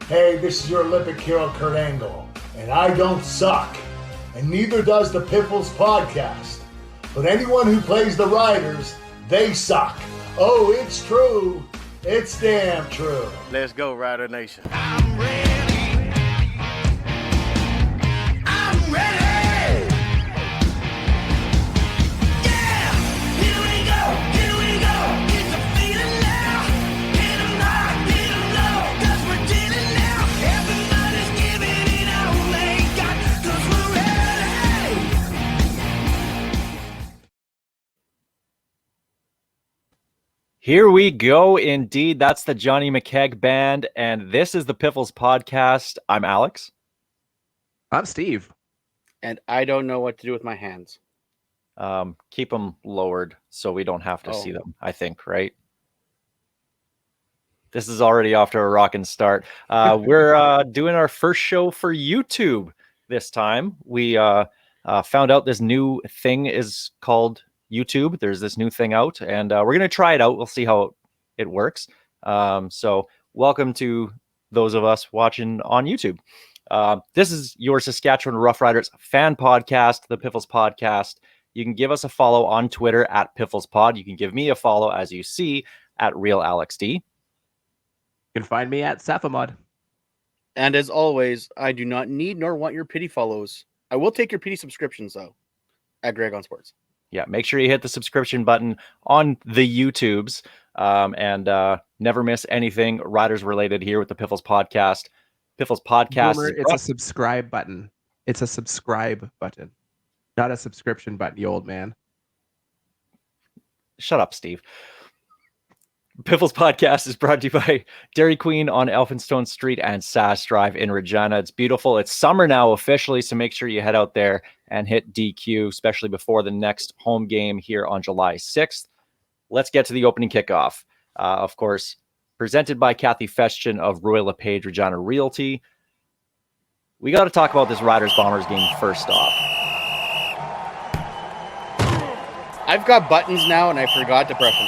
Hey, this is your Olympic hero, Kurt Angle, and I don't suck, and neither does the Piffles podcast. But anyone who plays the Riders, they suck. Oh, it's true. It's damn true. Let's go, Rider Nation. I'm ready. I'm ready. Yeah, here we go. It's a feeling now. Hit 'em high, hit 'em low, 'cause we're dealing now. Everybody's giving it all they got, 'cause we're ready. Here we go, indeed. That's the Johnny McKeag Band, and this is the Piffles podcast. I'm Alex. I'm Steve. And I don't know what to do with my hands. Keep them lowered so we don't have to see them, I think, right? This is already off to a rocking start. We're doing our first show for YouTube this time. We found out this new thing is called YouTube. There's this new thing out, and we're going to try it out. We'll see how it works. So welcome to those of us watching on YouTube. This is your Saskatchewan Roughriders fan podcast, the Piffles podcast. You can give us a follow on Twitter at PifflesPod. You can give me a follow, as you see, at RealAlexD. You can find me at Safamod. And as always, I do not need nor want your pity follows. I will take your pity subscriptions, though, at Greg on Sports. Yeah, make sure you hit the subscription button on the YouTubes and never miss anything Riders related here with the Piffles podcast. Piffles podcast. Boomer, it's a subscribe button. It's a subscribe button, not a subscription button, you old man. Shut up, Steve. Piffles podcast is brought to you by Dairy Queen on Elphinstone Street and Sass Drive in Regina. It's beautiful. It's summer now officially, so make sure you head out there and hit DQ, especially before the next home game here on July 6th. Let's get to the opening kickoff. Of course, presented by Kathy Festian of Royal LePage Regina Realty. We got to talk about this Riders-Bombers game first off. I've got buttons now, and I forgot to press them.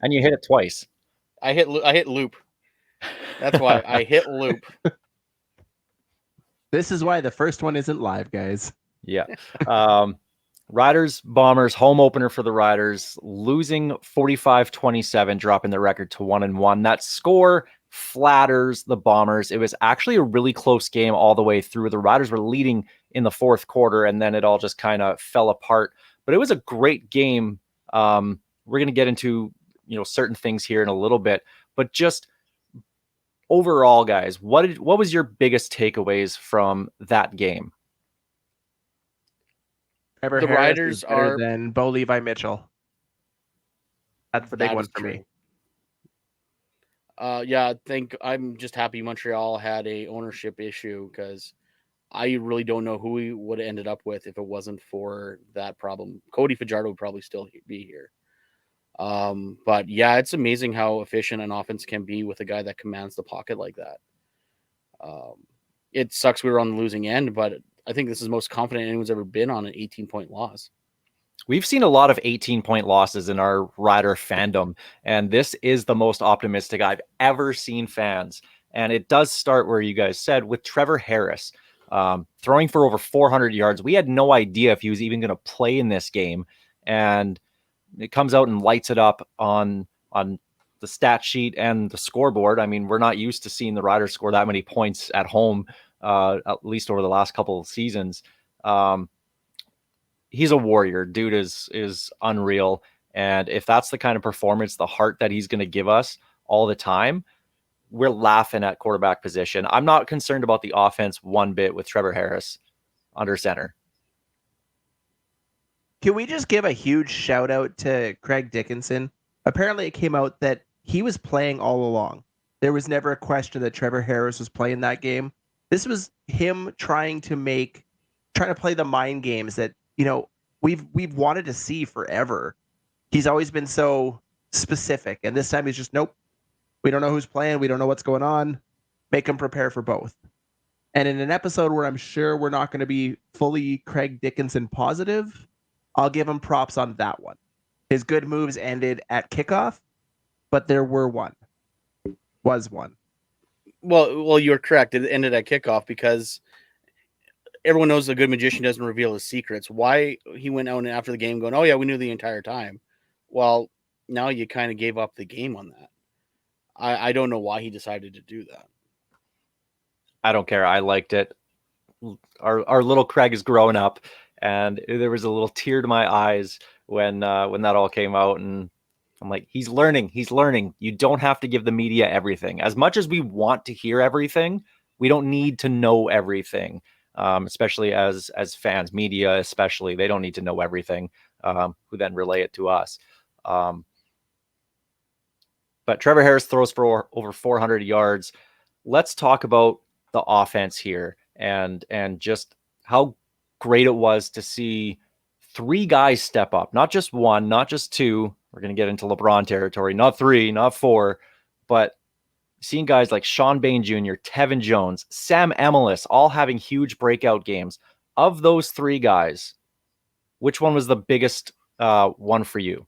And you hit it twice. I hit loop. That's why I hit loop. This is why the first one isn't live, guys. Yeah. Riders, Bombers, home opener for the Riders, losing 45-27, dropping the record to 1-1. That score flatters the Bombers. It was actually a really close game all the way through. The Riders were leading in the fourth quarter, and then it all just kind of fell apart. But it was a great game. We're going to get into certain things here in a little bit, but just overall, guys, what was your biggest takeaways from that game? Trevor The Harris Riders is better are than Bo Levi Mitchell. That's the big That one is for me. Yeah, I think I'm just happy Montreal had a ownership issue, because I really don't know who we would have ended up with if it wasn't for that problem. Cody Fajardo would probably still be here. But yeah, it's amazing how efficient an offense can be with a guy that commands the pocket like that. It sucks we were on the losing end, but I think this is the most confident anyone's ever been on an 18-point loss. We've seen a lot of 18-point losses in our Rider fandom, and this is the most optimistic I've ever seen fans. And it does start where you guys said, with Trevor Harris throwing for over 400 yards. We had no idea if he was even going to play in this game, and it comes out and lights it up on the stat sheet and the scoreboard. I mean, we're not used to seeing the Riders score that many points at home, at least over the last couple of seasons. He's a warrior. Dude is unreal. And if that's the kind of performance, the heart that he's going to give us all the time, we're laughing at quarterback position. I'm not concerned about the offense one bit with Trevor Harris under center. Can we just give a huge shout out to Craig Dickinson? Apparently it came out that he was playing all along. There was never a question that Trevor Harris was playing that game. This was him trying to play the mind games that, we've wanted to see forever. He's always been so specific, and this time he's just, nope. We don't know who's playing. We don't know what's going on. Make him prepare for both. And in an episode where I'm sure we're not going to be fully Craig Dickinson positive, I'll give him props on that one. His good moves ended at kickoff, but there was one. Well, you're correct. It ended at kickoff because everyone knows a good magician doesn't reveal his secrets. Why he went out after the game going, "Oh yeah, we knew the entire time." Well, now you kind of gave up the game on that. I don't know why he decided to do that. I don't care. I liked it. Our little Craig is growing up, and there was a little tear to my eyes when that all came out, and I'm like, he's learning. He's learning. You don't have to give the media everything. As much as we want to hear everything, we don't need to know everything. Especially as fans, media especially, they don't need to know everything. Who then relay it to us. But Trevor Harris throws for over 400 yards. Let's talk about the offense here and just how great it was to see three guys step up, not just one, not just two. We're going to get into LeBron territory, not three, not four, but seeing guys like Sean Bain Jr., Tevin Jones, Sam Emilus, all having huge breakout games. Of those three guys, which one was the biggest one for you?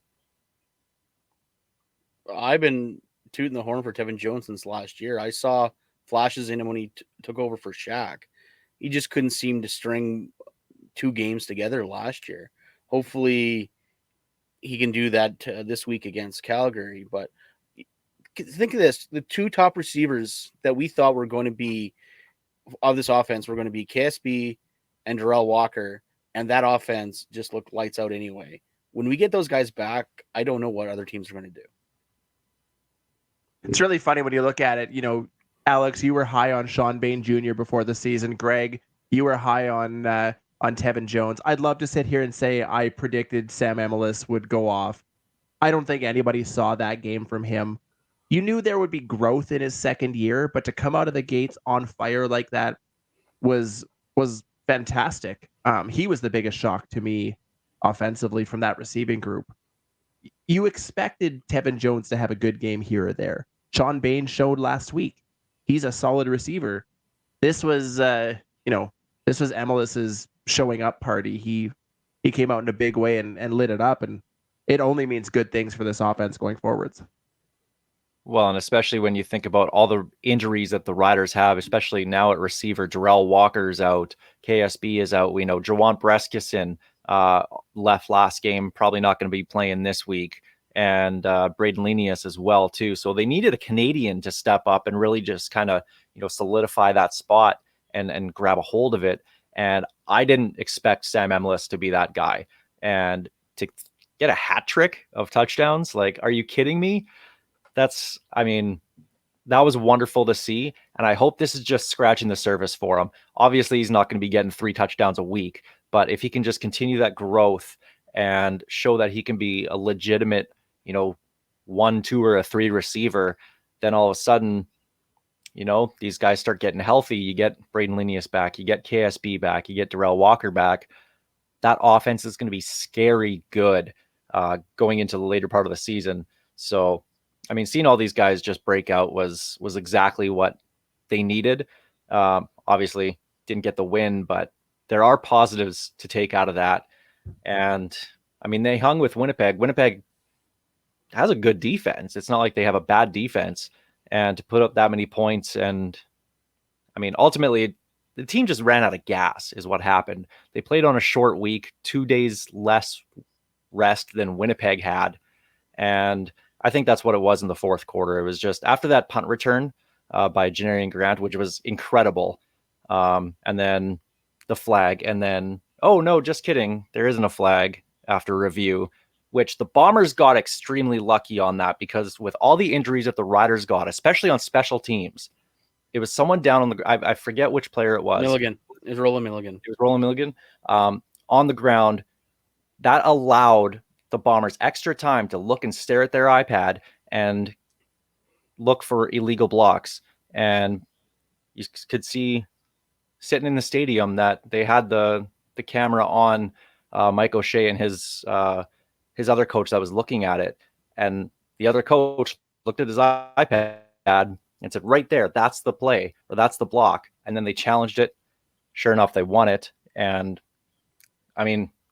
I've been tooting the horn for Tevin Jones since last year. I saw flashes in him when he took over for Shaq. He just couldn't seem to string two games together last year. Hopefully, he can do that this week against Calgary. But think of this: the two top receivers that we thought were going to be of this offense were going to be KSB and Darrell Walker, and that offense just looked lights out anyway. When we get those guys back, I don't know what other teams are going to do. It's really funny when you look at it. You know, Alex, you were high on Sean Bain Jr. before the season. Greg, you were high on Tevin Jones. I'd love to sit here and say I predicted Sam Emilus would go off. I don't think anybody saw that game from him. You knew there would be growth in his second year, but to come out of the gates on fire like that was fantastic. He was the biggest shock to me offensively from that receiving group. You expected Tevin Jones to have a good game here or there. Sean Bain showed last week. He's a solid receiver. This was this was Emilus's showing up party. He came out in a big way and lit it up, and it only means good things for this offense going forwards. Well, and especially when you think about all the injuries that the Riders have, especially now at receiver, Darrell Walker's out, KSB is out. We know Jawan Breskison left last game, probably not going to be playing this week, and Braden Lenius as well too. So they needed a Canadian to step up and really just kind of solidify that spot and grab a hold of it. And I didn't expect Sam Emilus to be that guy, and to get a hat trick of touchdowns. Like, are you kidding me? That was wonderful to see. And I hope this is just scratching the surface for him. Obviously, he's not going to be getting 3 touchdowns a week, but if he can just continue that growth and show that he can be a legitimate, 1, 2, or a 3 receiver, then all of a sudden, these guys start getting healthy. You get Braden Lenius back, you get KSB back, you get Darrell Walker back. That offense is going to be scary good going into the later part of the season. So, seeing all these guys just break out was exactly what they needed. Obviously, didn't get the win, but there are positives to take out of that. And, they hung with Winnipeg. Winnipeg has a good defense. It's not like they have a bad defense. And to put up that many points, and, ultimately, the team just ran out of gas is what happened. They played on a short week, 2 days less rest than Winnipeg had. And I think that's what it was in the fourth quarter. It was just after that punt return by Janarian Grant, which was incredible. And then the flag. And then, oh, no, just kidding. There isn't a flag after review, which the Bombers got extremely lucky on that, because with all the injuries that the Riders got, especially on special teams, it was someone down on the – I forget which player it was. Milligan. It was Roland Milligan. It was Roland Milligan on the ground. That allowed the Bombers extra time to look and stare at their iPad and look for illegal blocks. And you could see sitting in the stadium that they had the camera on Mike O'Shea and his other coach that was looking at it. And the other coach looked at his iPad and said, right there, that's the play, or that's the block. And then they challenged it. Sure enough, they won it. And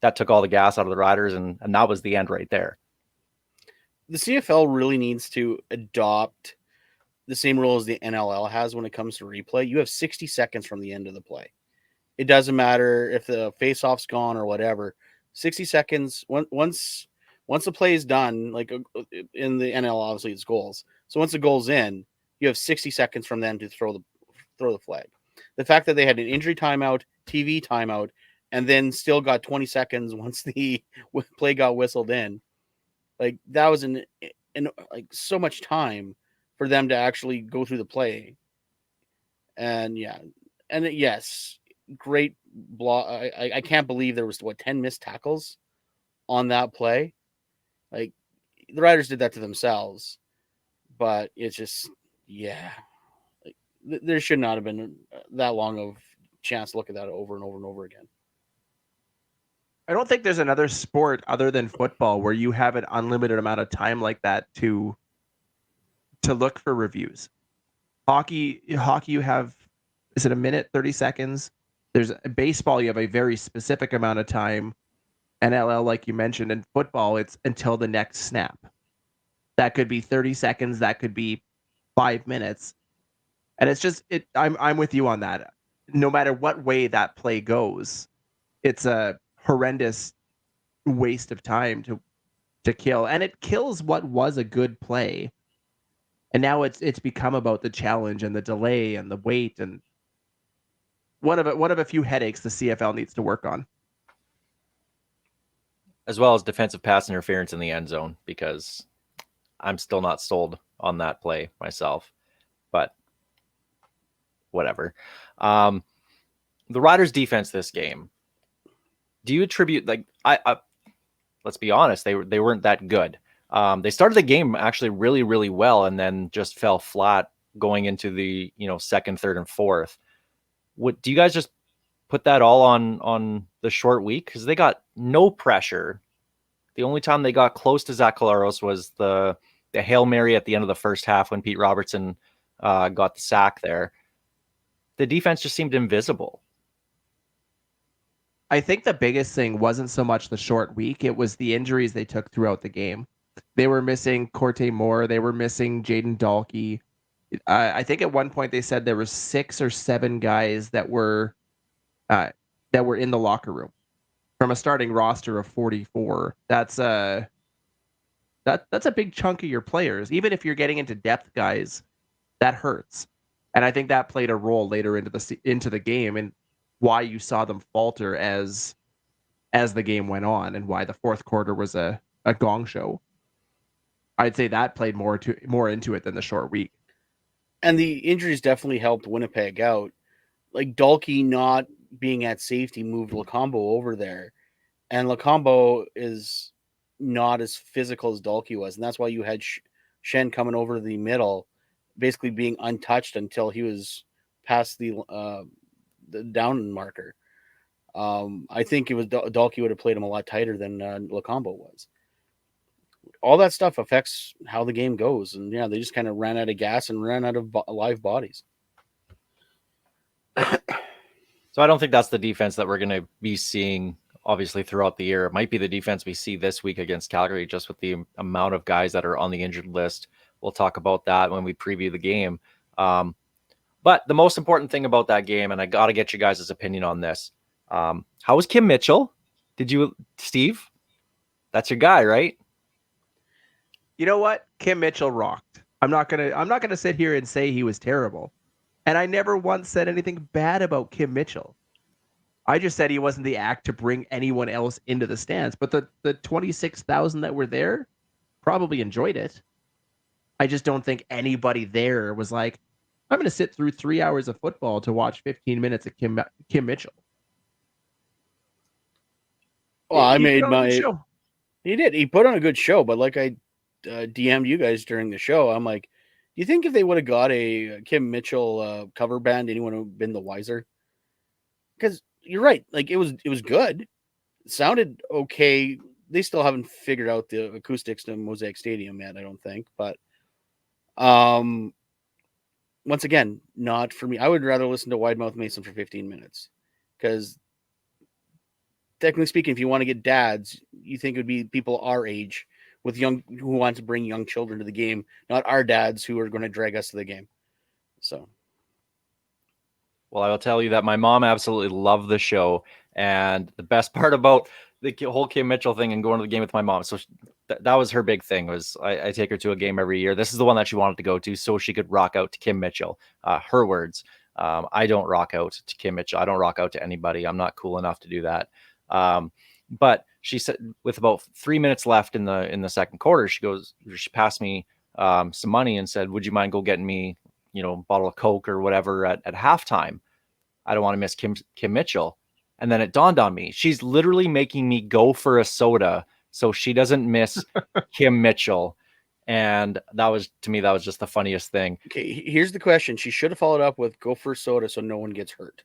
that took all the gas out of the Riders, and that was the end right there. The CFL really needs to adopt the same rule as the NLL has when it comes to replay. You have 60 seconds from the end of the play. It doesn't matter if the face-off's gone or whatever. 60 seconds once the play is done, like in the NL, obviously it's goals. So once the goal's in, you have 60 seconds from then to throw the flag. The fact that they had an injury timeout, TV timeout, and then still got 20 seconds once the play got whistled in, like that was an like so much time for them to actually go through the play. And yeah, and yes, great block. I can't believe there was 10 missed tackles on that play. Like the Riders did that to themselves, but it's just like there should not have been that long of chance to look at that over and over and over again. I don't think there's another sport other than football where you have an unlimited amount of time like that to look for reviews. Hockey, you have, is it a minute, 30 seconds? There's baseball, you have a very specific amount of time. NLL, like you mentioned, and football, it's until the next snap. That could be 30 seconds, that could be 5 minutes. And it's just I'm with you on that. No matter what way that play goes, it's a horrendous waste of time to kill. And it kills what was a good play. And now it's become about the challenge and the delay and the wait, and one of a few headaches the CFL needs to work on. As well as defensive pass interference in the end zone, because I'm still not sold on that play myself. But whatever. The Riders' defense this game, do you attribute, like, I let's be honest, they weren't that good. They started the game actually really, really well, and then just fell flat going into the second, third, and fourth. What do you guys just put that all on the short week? Because they got no pressure. The only time they got close to Zach Collaros was the Hail Mary at the end of the first half when Pete Robertson got the sack there. The defense just seemed invisible. I think the biggest thing wasn't so much the short week, it was the injuries they took throughout the game. They were missing Corte Moore, they were missing Jaden Dahlke. I think at one point they said there were 6 or 7 guys that were in the locker room from a starting roster of 44. That's a big chunk of your players. Even if you're getting into depth guys, that hurts. And I think that played a role later into the game and why you saw them falter as the game went on, and why the fourth quarter was a gong show. I'd say that played more into it than the short week. And the injuries definitely helped Winnipeg out. Like Dahlke not being at safety moved Lacombo over there. And Lacombo is not as physical as Dahlke was. And that's why you had Shen coming over the middle, basically being untouched until he was past the down marker. I think it was Dahlke would have played him a lot tighter than Lacombo was. All that stuff affects how the game goes. And yeah, they just kind of ran out of gas and ran out of live bodies. So I don't think that's the defense that we're going to be seeing, obviously, throughout the year. It might be the defense we see this week against Calgary, just with the amount of guys that are on the injured list. We'll talk about that when we preview the game. But the most important thing about that game, and I got to get you guys' opinion on this. How was Kim Mitchell? Steve? That's your guy, right? You know what? Kim Mitchell rocked. I'm not gonna sit here and say he was terrible. And I never once said anything bad about Kim Mitchell. I just said he wasn't the act to bring anyone else into the stands. But the 26,000 that were there probably enjoyed it. I just don't think anybody there was like, I'm going to sit through 3 hours of football to watch 15 minutes of Kim Mitchell. Well, I made my show. He did. He put on a good show, but like I DM'd you guys during the show, I'm like, do you think if they would have got a Kim Mitchell cover band, anyone would have been the wiser? Because you're right. Like it was good. It sounded okay. They still haven't figured out the acoustics to Mosaic Stadium yet, I don't think. But once again, not for me. I would rather listen to Wide Mouth Mason for 15 minutes. Because technically speaking, if you want to get dads, you think it would be people our age with who want to bring young children to the game, not our dads who are going to drag us to the game. So, Well, I will tell you that my mom absolutely loved the show, and the best part about the whole Kim Mitchell thing and going to the game with my mom. So that was her big thing. Was I take her to a game every year. This is the one that she wanted to go to, so she could rock out to Kim Mitchell. Her words. I don't rock out to Kim Mitchell. I don't rock out to anybody. I'm not cool enough to do that. But she said, with about 3 minutes left in the second quarter, she passed me some money and said, "Would you mind go getting me, a bottle of Coke or whatever at halftime? I don't want to miss Kim Mitchell." And then it dawned on me, she's literally making me go for a soda so she doesn't miss Kim Mitchell. And that was just the funniest thing. okay, here's the question. She should have followed up with go for soda so no one gets hurt.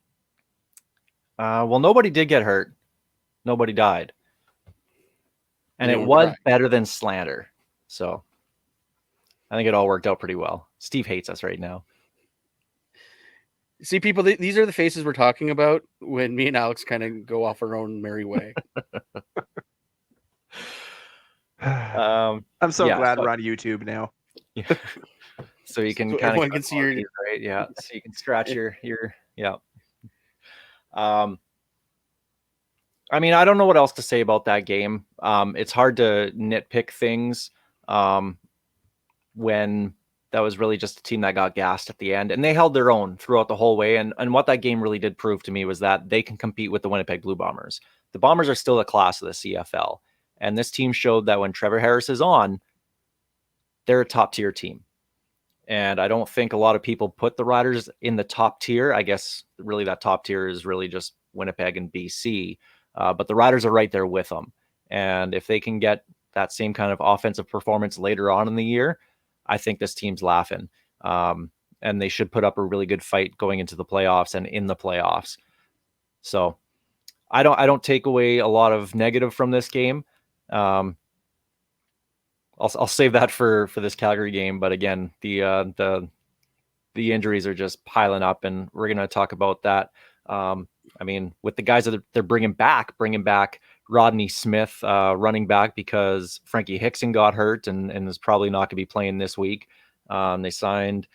Well, nobody did get hurt. Nobody died. And it Anyone was cry. better than slander. So I think it all worked out pretty well. Steve hates us right now. See, people, these are the faces we're talking about when me and Alex kind of go off our own merry way. I'm so glad we're on YouTube now. Yeah. So you can So kind of everyone can see your right. Yeah. So you can scratch your yeah. I mean, I don't know what else to say about that game. It's hard to nitpick things when that was really just a team that got gassed at the end, and they held their own throughout the whole way. And what that game really did prove to me was that they can compete with the Winnipeg Blue Bombers. The Bombers are still a class of the CFL, and this team showed that when Trevor Harris is on, they're a top tier team. And I don't think a lot of people put the Riders in the top tier. I guess really that top tier is really just Winnipeg and BC. But the Riders are right there with them. And if they can get that same kind of offensive performance later on in the year, I think this team's laughing. And they should put up a really good fight going into the playoffs and in the playoffs. So I don't take away a lot of negative from this game. I'll save that for this Calgary game. But again, the injuries are just piling up, and we're going to talk about that. I mean, with the guys that they're bringing back Rodney Smith, running back, because Frankie Hickson got hurt and is probably not going to be playing this week. They signed,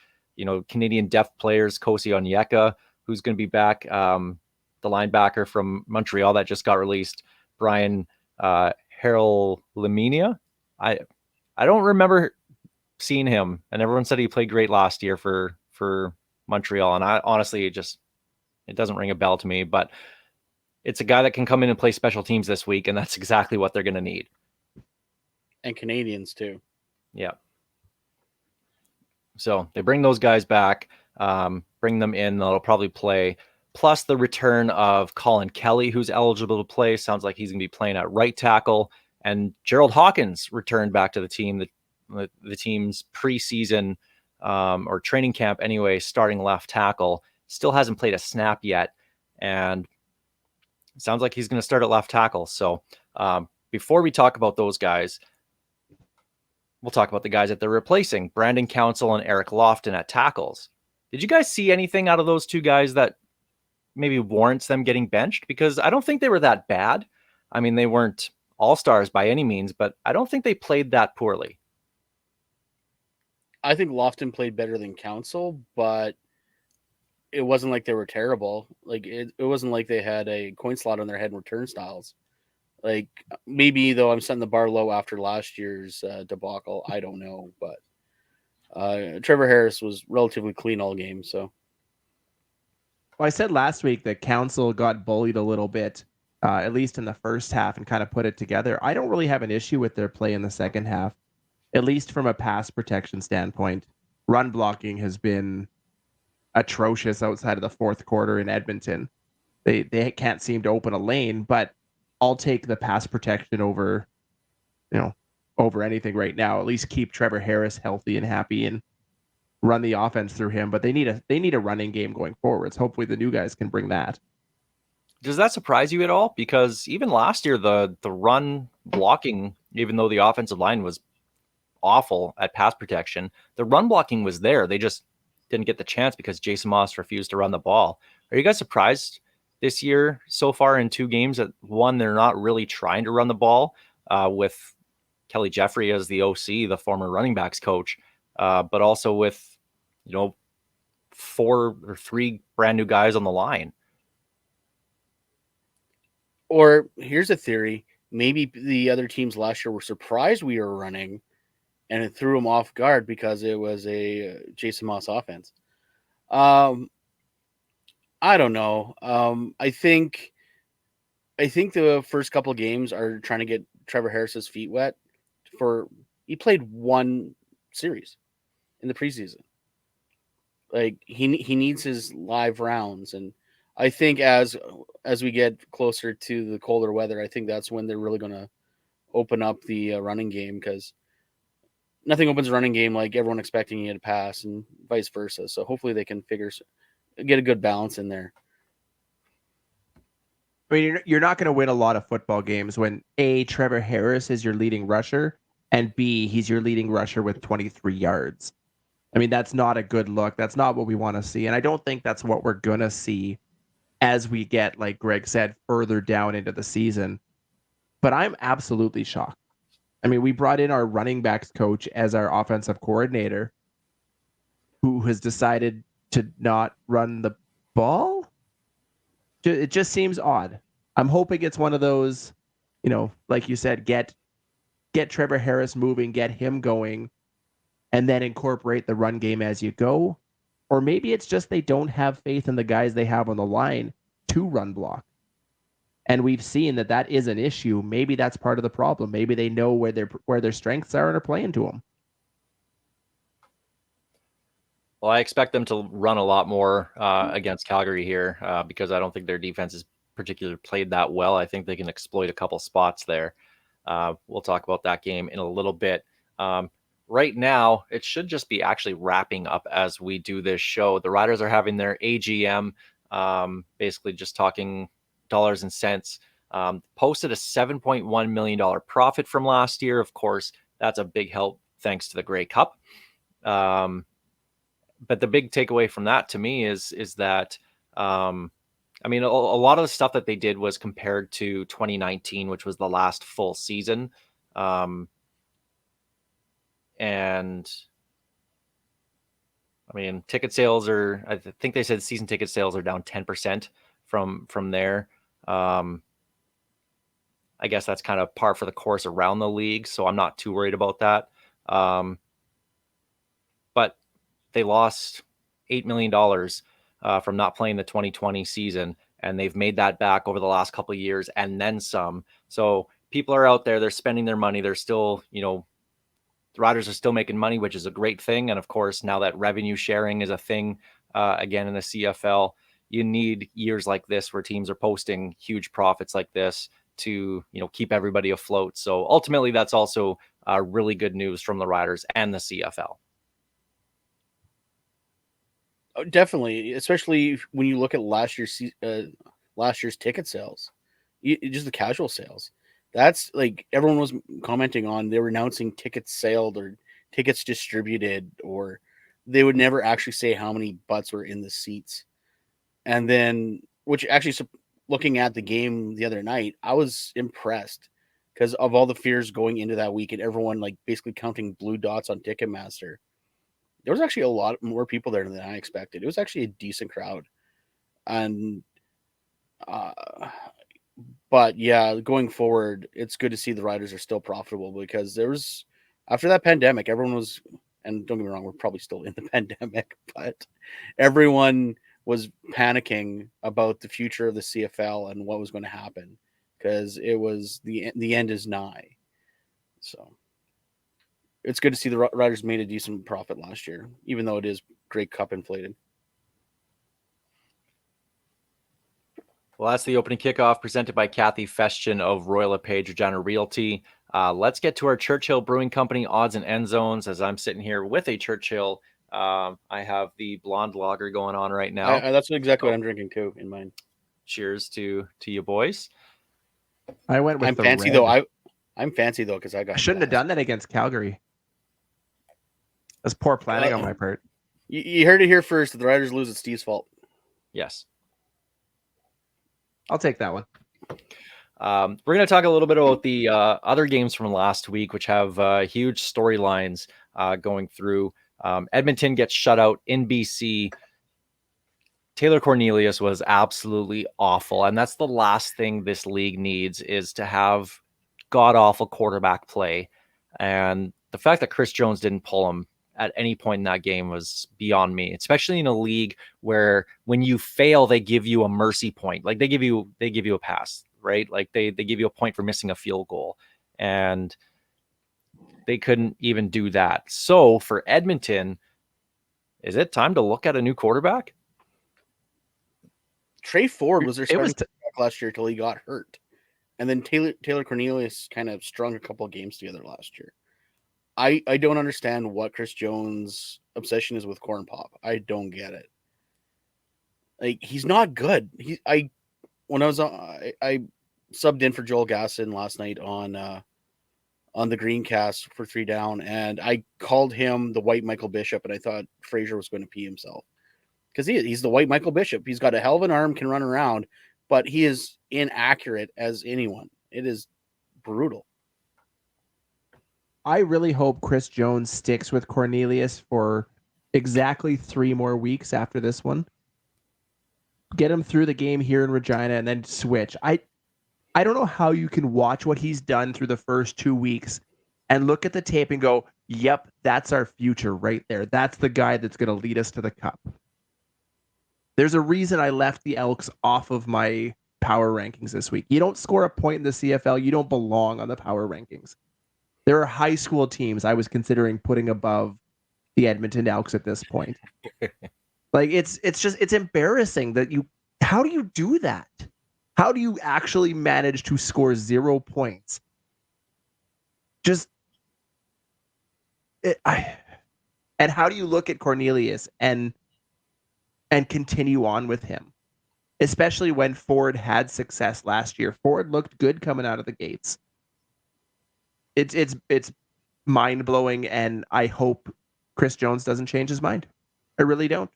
Canadian depth players, Kosi Onyeka, who's going to be back. The linebacker from Montreal that just got released, Brian Harold Lamina. I don't remember seeing him, and everyone said he played great last year for Montreal. And I honestly, it doesn't ring a bell to me, but it's a guy that can come in and play special teams this week, and that's exactly what they're going to need. And Canadians too. Yeah. So they bring those guys back, bring them in, they'll probably play. Plus the return of Colin Kelly, who's eligible to play. Sounds like he's going to be playing at right tackle. And Gerald Hawkins returned back to the team, the team's preseason or training camp anyway, starting left tackle. Still hasn't played a snap yet. And it sounds like he's going to start at left tackle. So before we talk about those guys, we'll talk about the guys that they're replacing, Brandon Council and Eric Lofton at tackles. Did you guys see anything out of those two guys that maybe warrants them getting benched? Because I don't think they were that bad. I mean, they weren't all-stars by any means, but I don't think they played that poorly. I think Lofton played better than Council, but it wasn't like they were terrible. Like it wasn't like they had a coin slot on their head in return styles. Like maybe though I'm setting the bar low after last year's debacle. I don't know, but Trevor Harris was relatively clean all game. So Well, I said last week that Council got bullied a little bit, at least in the first half, and kind of put it together. I don't really have an issue with their play in the second half, at least from a pass protection standpoint. Run blocking has been atrocious outside of the fourth quarter in Edmonton. They can't seem to open a lane, but I'll take the pass protection over anything right now. At least keep Trevor Harris healthy and happy and run the offense through him. But they need a running game going forwards. Hopefully the new guys can bring that. Does that surprise you at all? Because even last year, the run blocking, even though the offensive line was awful at pass protection, the run blocking was there. They just didn't get the chance because Jason Moss refused to run the ball. Are you guys surprised this year so far in two games that, one, they're not really trying to run the ball with Kelly Jeffrey as the OC, the former running backs coach, but also with, 4 or 3 brand new guys on the line. Or here's a theory: maybe the other teams last year were surprised we were running, and it threw them off guard because it was a Jason Moss offense. I don't know. I think the first couple of games are trying to get Trevor Harris's feet wet. He played 1 series in the preseason. Like he needs his live rounds, and I think as we get closer to the colder weather, I think that's when they're really going to open up the running game, because nothing opens a running game like everyone expecting you to pass, and vice versa. So hopefully they can get a good balance in there. I mean, you're not going to win a lot of football games when A, Trevor Harris is your leading rusher, and B, he's your leading rusher with 23 yards. I mean, that's not a good look. That's not what we want to see. And I don't think that's what we're going to see as we get, like Greg said, further down into the season. But I'm absolutely shocked. I mean, we brought in our running backs coach as our offensive coordinator, who has decided to not run the ball. It just seems odd. I'm hoping it's one of those, like you said, get Trevor Harris moving, get him going, and then incorporate the run game as you go. Or maybe it's just they don't have faith in the guys they have on the line to run block. And we've seen that is an issue. Maybe that's part of the problem. Maybe they know where their strengths are and are playing to them. Well, I expect them to run a lot more against Calgary here because I don't think their defense is particularly played that well. I think they can exploit a couple spots there. We'll talk about that game in a little bit. Right now, it should just be actually wrapping up as we do this show. The Riders are having their AGM, basically just talking dollars and cents. Posted a $7.1 million profit from last year. Of course, that's a big help thanks to the Grey Cup. But the big takeaway from that to me is that, I mean, a lot of the stuff that they did was compared to 2019, which was the last full season. And I mean, ticket sales I think they said season ticket sales are down 10% from there. I guess that's kind of par for the course around the league, so I'm not too worried about that. But they lost $8 million from not playing the 2020 season, and they've made that back over the last couple of years and then some. So people are out there, they're spending their money. They're still, the Riders are still making money, which is a great thing. And of course, now that revenue sharing is a thing again in the CFL, you need years like this where teams are posting huge profits like this to, keep everybody afloat. So ultimately, that's also really good news from the Riders and the CFL. Oh, definitely, especially when you look at last year's ticket sales, just the casual sales. That's like everyone was commenting on. They were announcing tickets sold or tickets distributed, or they would never actually say how many butts were in the seats. And then, which actually, looking at the game the other night, I was impressed because of all the fears going into that week and everyone like basically counting blue dots on Ticketmaster. There was actually a lot more people there than I expected. It was actually a decent crowd. And, but yeah, going forward, it's good to see the Riders are still profitable because after that pandemic, everyone was, and don't get me wrong, we're probably still in the pandemic, but everyone was panicking about the future of the CFL and what was going to happen because it was the end is nigh. So it's good to see the Riders made a decent profit last year, even though it is Grey Cup inflated. Well, that's the opening kickoff presented by Kathy Festian of Royal LePage Regina Realty. Let's get to our Churchill Brewing Company odds and end zones. As I'm sitting here with a Churchill, I have the blonde lager going on right now. That's exactly what I'm drinking too in mine. Cheers to you boys. I went with I'm fancy red. though. I'm fancy though because I shouldn't have done that against Calgary. That's poor planning on my part. You heard it here first. The Riders lose, it's Steve's fault. Yes. I'll take that one. We're going to talk a little bit about the other games from last week, which have huge storylines going through. Edmonton gets shut out in BC. Taylor Cornelius was absolutely awful, and that's the last thing this league needs, is to have god-awful quarterback play. And the fact that Chris Jones didn't pull him at any point in that game was beyond me, especially in a league where when you fail, they give you a mercy point. Like they give you a pass, right? Like they give you a point for missing a field goal, and they couldn't even do that. So for Edmonton, is it time to look at a new quarterback? Trey Ford was their It was starting quarterback last year till he got hurt, and then Taylor Cornelius kind of strung a couple of games together last year. I don't understand what Chris Jones' obsession is with corn pop. I don't get it. Like, he's not good. I subbed in for Joel Gasson last night on the Greencast for 3 Down, and I called him the white Michael Bishop, and I thought Frazier was going to pee himself. Because he's the white Michael Bishop. He's got a hell of an arm, can run around, but he is inaccurate as anyone. It is brutal. I really hope Chris Jones sticks with Cornelius for exactly 3 more weeks after this one. Get him through the game here in Regina and then switch. I don't know how you can watch what he's done through the first 2 weeks and look at the tape and go, yep, that's our future right there. That's the guy that's going to lead us to the cup. There's a reason I left the Elks off of my power rankings this week. You don't score a point in the CFL, you don't belong on the power rankings. There are high school teams I was considering putting above the Edmonton Elks at this point. Like it's embarrassing that how do you do that? How do you actually manage to score 0 points? And how do you look at Cornelius and continue on with him? Especially when Ford had success last year. Ford looked good coming out of the gates. It's mind-blowing, and I hope Chris Jones doesn't change his mind. I really don't.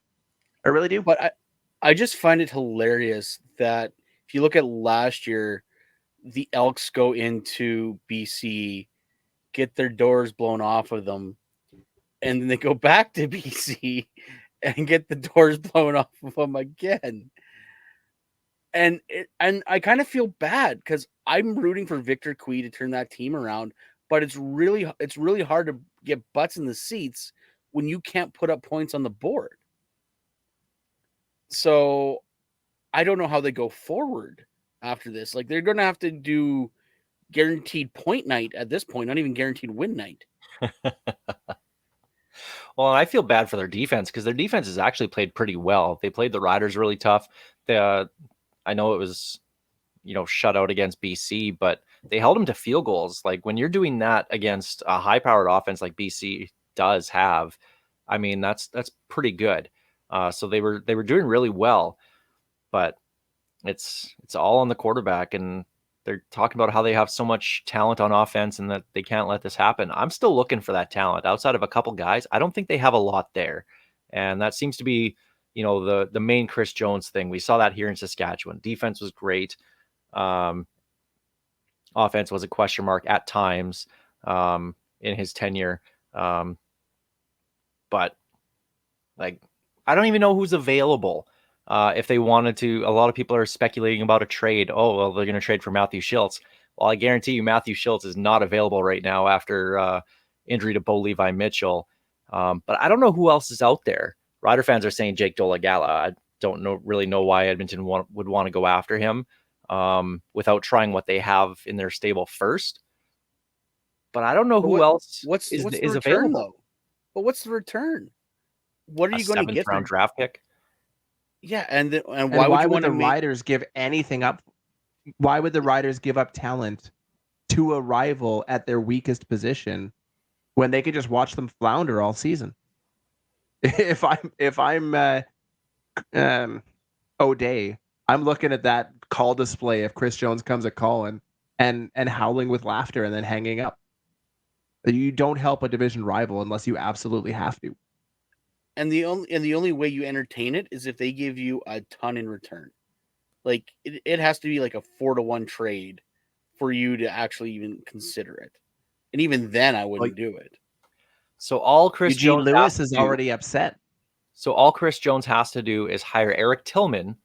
I really do. But I just find it hilarious that if you look at last year, the Elks go into BC, get their doors blown off of them, and then they go back to BC and get the doors blown off of them again. And I kind of feel bad because I'm rooting for Victor Cui to turn that team around, but it's really hard to get butts in the seats when you can't put up points on the board. So I don't know how they go forward after this. Like, they're going to have to do guaranteed point night at this point, not even guaranteed win night. Well, I feel bad for their defense because their defense has actually played pretty well. They played the Riders really tough. I know it was, shut out against BC, but they held them to field goals. Like, when you're doing that against a high-powered offense like BC does have, I mean, that's pretty good. So they were doing really well, but it's all on the quarterback, and they're talking about how they have so much talent on offense and that they can't let this happen. I'm still looking for that talent outside of a couple guys. I don't think they have a lot there, and that seems to be, the main Chris Jones thing. We saw that here in Saskatchewan. Defense was great. Offense was a question mark at times in his tenure. But like, I don't even know who's available. If they wanted to, a lot of people are speculating about a trade. Oh, well, they're going to trade for Matthew Schultz. Well, I guarantee you Matthew Schultz is not available right now after injury to Bo Levi Mitchell. But I don't know who else is out there. Rider fans are saying Jake Dolagala. I don't really know why Edmonton would want to go after him without trying what they have in their stable first. But I don't know who else is return, available. Though? But what's the return? What are you going to get? 7th round draft pick? Yeah, and why would the Riders give anything up? Why would the Riders give up talent to a rival at their weakest position when they could just watch them flounder all season? If I'm O'Day, I'm looking at that call display if Chris Jones comes a call and howling with laughter and then hanging up. You don't help a division rival unless you absolutely have to. And the only way you entertain it is if they give you a ton in return. Like, it has to be like a 4-to-1 trade for you to actually even consider it. And even then, I wouldn't do it. So all Chris Eugene Jones Lewis has is to do- already upset. So all Chris Jones has to do is hire Eric Tillman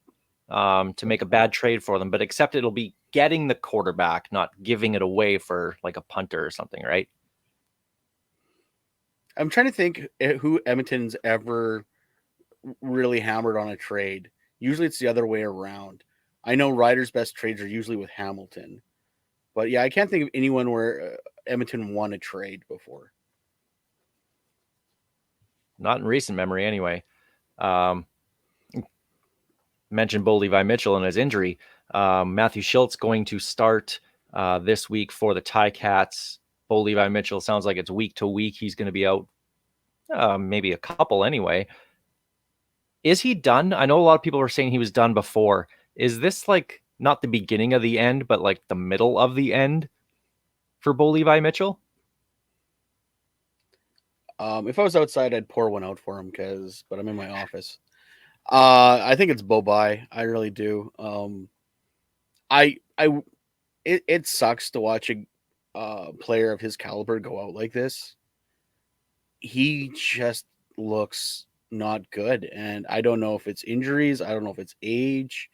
to make a bad trade for them, but except it'll be getting the quarterback, not giving it away for like a punter or something, right? I'm trying to think who Edmonton's ever really hammered on a trade. Usually it's the other way around. I know Ryder's best trades are usually with Hamilton. But yeah, I can't think of anyone where Edmonton won a trade before. Not in recent memory, anyway. Mentioned Bo Levi Mitchell and his injury. Matthew Schultz going to start this week for the Ticats. Bo Levi Mitchell sounds like it's week to week. He's going to be out maybe a couple anyway. Is he done? I know a lot of people were saying he was done before. Is this like not the beginning of the end, but like the middle of the end for Bo Levi Mitchell? If I was outside, I'd pour one out for him but I'm in my office. I think it's Bo-Bye. I really do. It sucks to watch a player of his caliber go out like this. He just looks not good, and I don't know if it's injuries. I don't know if it's age,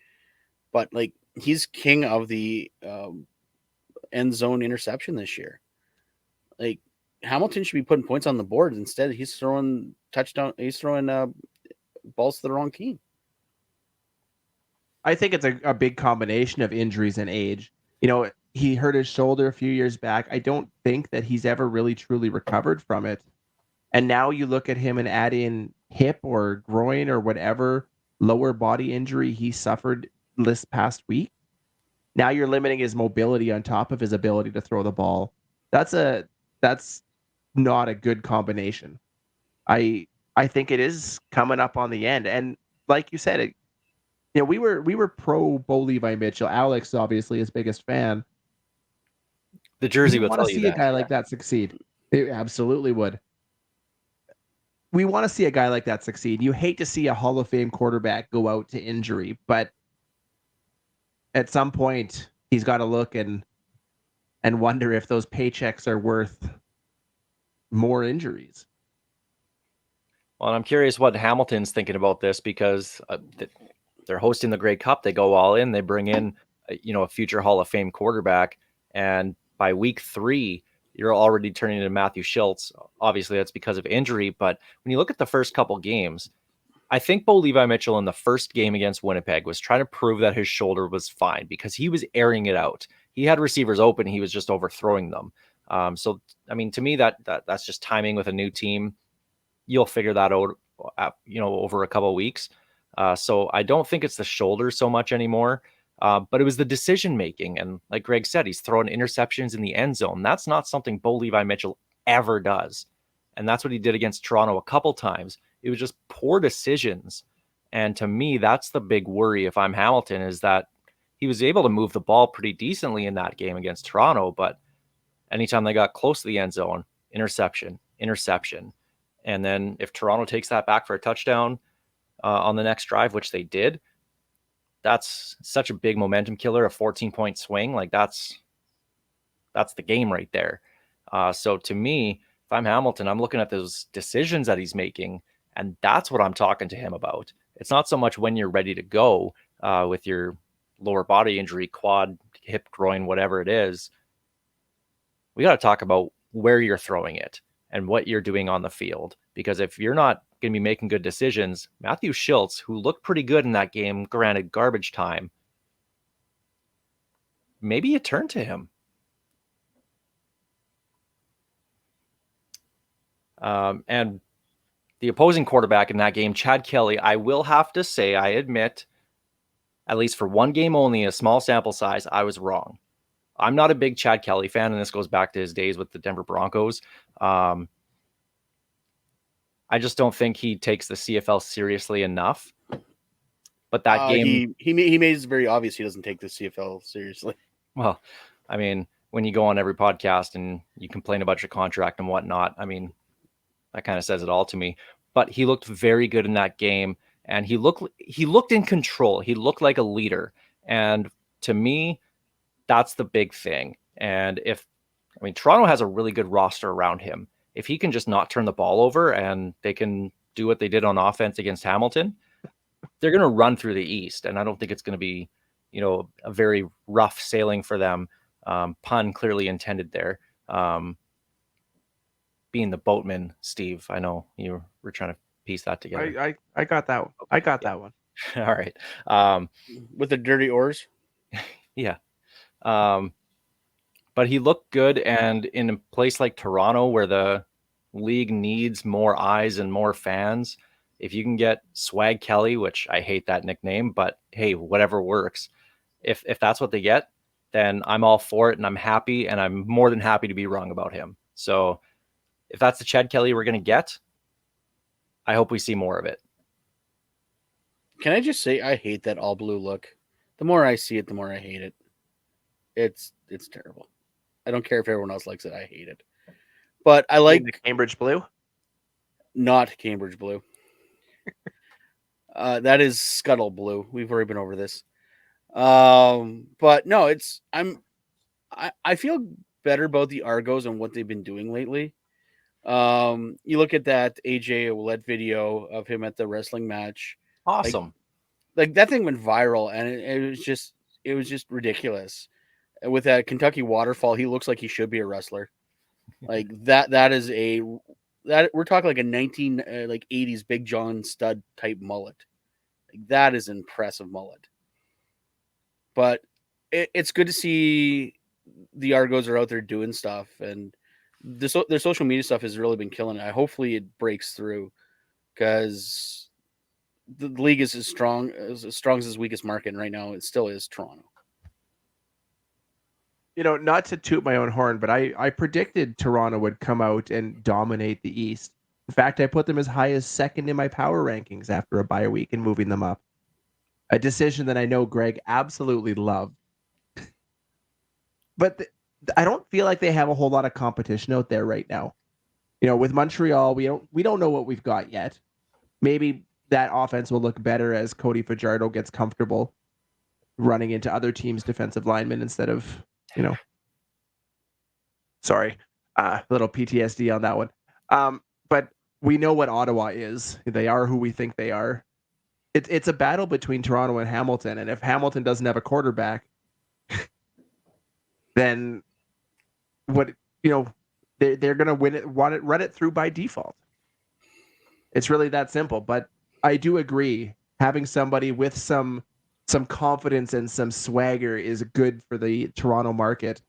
but like he's king of the end zone interception this year. Like Hamilton should be putting points on the board. Instead, he's throwing balls to the wrong team. I think it's a big combination of injuries and age. You know, he hurt his shoulder a few years back. I don't think that he's ever really truly recovered from it. And now you look at him and add in hip or groin or whatever lower body injury he suffered this past week. Now you're limiting his mobility on top of his ability to throw the ball. That's not a good combination. I think it is coming up on the end. And like you said, we were pro Bo Levi Mitchell. Alex obviously his biggest fan. The jersey we will want tell to you see that. a guy like that succeed. It absolutely would. We want to see a guy like that succeed. You hate to see a Hall of Fame quarterback go out to injury, but at some point he's got to look and wonder if those paychecks are worth more injuries. Well, I'm curious what Hamilton's thinking about this because they're hosting the Grey Cup. They go all in. They bring in, a future Hall of Fame quarterback, and by week 3, you're already turning into Matthew Schultz. Obviously, that's because of injury. But when you look at the first couple games, I think Bo Levi Mitchell in the first game against Winnipeg was trying to prove that his shoulder was fine because he was airing it out. He had receivers open. He was just overthrowing them. So, I mean, to me, that's just timing with a new team. You'll figure that out, over a couple of weeks. So I don't think it's the shoulder so much anymore. But it was the decision making. And like Greg said, he's throwing interceptions in the end zone. That's not something Bo Levi Mitchell ever does. And that's what he did against Toronto a couple times. It was just poor decisions. And to me, that's the big worry if I'm Hamilton, is that he was able to move the ball pretty decently in that game against Toronto. But anytime they got close to the end zone, interception. And then if Toronto takes that back for a touchdown on the next drive, which they did, that's such a big momentum killer, a 14-point swing. Like that's the game right there. So to me, if I'm Hamilton, I'm looking at those decisions that he's making, and that's what I'm talking to him about. It's not so much when you're ready to go with your lower body injury, quad, hip, groin, whatever it is. We got to talk about where you're throwing it and what you're doing on the field. Because if you're not going to be making good decisions, Matthew Schultz, who looked pretty good in that game, granted garbage time, maybe you turn to him. And the opposing quarterback in that game, Chad Kelly, I will have to say, I admit, at least for one game only, a small sample size, I was wrong. I'm not a big Chad Kelly fan, and this goes back to his days with the Denver Broncos. I just don't think he takes the CFL seriously enough. But that game, he made it very obvious he doesn't take the CFL seriously. Well, I mean, when you go on every podcast and you complain about your contract and whatnot, I mean, that kind of says it all to me. But he looked very good in that game, and he looked in control. He looked like a leader, and to me, that's the big thing. And Toronto has a really good roster around him. If he can just not turn the ball over and they can do what they did on offense against Hamilton, they're going to run through the East. And I don't think it's going to be, a very rough sailing for them. Pun clearly intended there. Being the boatman, Steve, I know you were trying to piece that together. I got that one. I got that one. All right. With the dirty oars. Yeah. But he looked good. And in a place like Toronto, where the league needs more eyes and more fans, if you can get Swag Kelly, which I hate that nickname, but hey, whatever works. If that's what they get, then I'm all for it, and I'm happy, and I'm more than happy to be wrong about him. So if that's the Chad Kelly we're going to get, I hope we see more of it. Can I just say I hate that all blue look? The more I see it, the more I hate it. It's terrible. I don't care if everyone else likes it. I hate it. But I like the Cambridge blue. Not Cambridge blue. That is Scuttle blue. We've already been over this. But no, I feel better about the Argos and what they've been doing lately. You look at that AJ Ouellette video of him at the wrestling match. Awesome. Like that thing went viral, and it was just ridiculous. With that Kentucky waterfall, he looks like he should be a wrestler. Like that is we're talking like a 80s Big John Studd type mullet. Like that is impressive mullet. But it's good to see the Argos are out there doing stuff, and their social media stuff has really been killing it. Hopefully it breaks through, because the league is as strong as its weakest market, and right now it still is Toronto. Not to toot my own horn, but I predicted Toronto would come out and dominate the East. In fact, I put them as high as second in my power rankings after a bye week and moving them up. A decision that I know Greg absolutely loved. But I don't feel like they have a whole lot of competition out there right now. With Montreal, we don't know what we've got yet. Maybe that offense will look better as Cody Fajardo gets comfortable running into other teams' defensive linemen instead of, sorry, a little PTSD on that one. But we know what Ottawa is. They are who we think they are. It's a battle between Toronto and Hamilton, and if Hamilton doesn't have a quarterback, then they're going to win it, run it through by default. It's really that simple. But I do agree, having somebody with some confidence and some swagger is good for the Toronto market,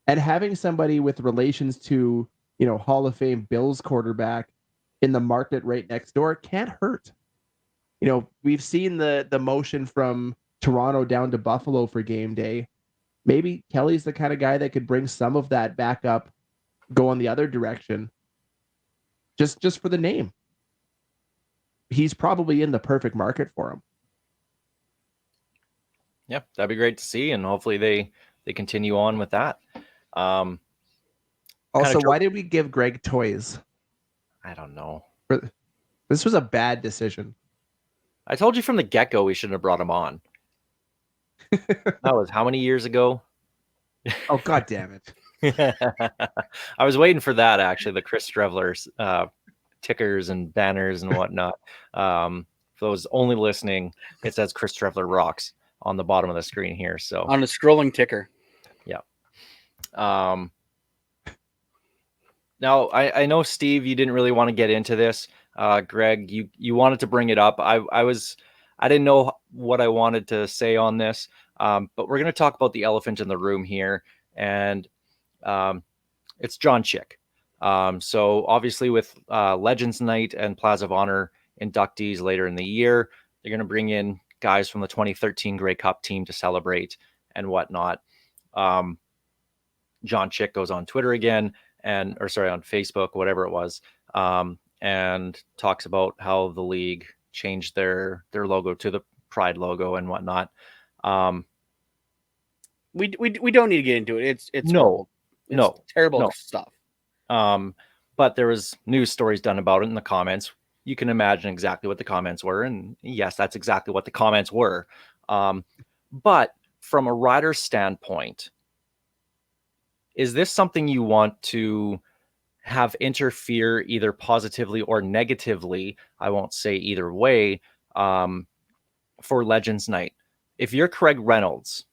and having somebody with relations to Hall of Fame Bills quarterback in the market right next door can't hurt. We've seen the motion from Toronto down to Buffalo for game day. Maybe Kelly's the kind of guy that could bring some of that back up, go in the other direction, just for the name. He's probably in the perfect market for him. Yeah, that'd be great to see, and hopefully they continue on with that. Also, why did we give Greg toys? I don't know. This was a bad decision. I told you from the get-go we shouldn't have brought him on. That was how many years ago? Oh, God damn it. I was waiting for that, actually, the Chris Strevler's tickers and banners and whatnot. For those only listening, it says Chris Strevler rocks on the bottom of the screen here. So on a scrolling ticker. Yeah. Now, I know, Steve, you didn't really want to get into this. Greg, you wanted to bring it up. I didn't know what I wanted to say on this, but we're going to talk about the elephant in the room here, and it's John Chick. So obviously with Legends Night and Plaza of Honor inductees later in the year, they're going to bring in guys from the 2013 Grey Cup team to celebrate and whatnot. John Chick goes on Twitter again, on Facebook, whatever it was, and talks about how the league changed their logo to the Pride logo and whatnot. We don't need to get into it. It's no, terrible stuff. But there was news stories done about it in the comments. You can imagine exactly what the comments were, and yes, that's exactly what the comments were. But from a rider standpoint, Is this something you want to have interfere either positively or negatively? I won't say either way, for Legends Night. If you're Craig Reynolds,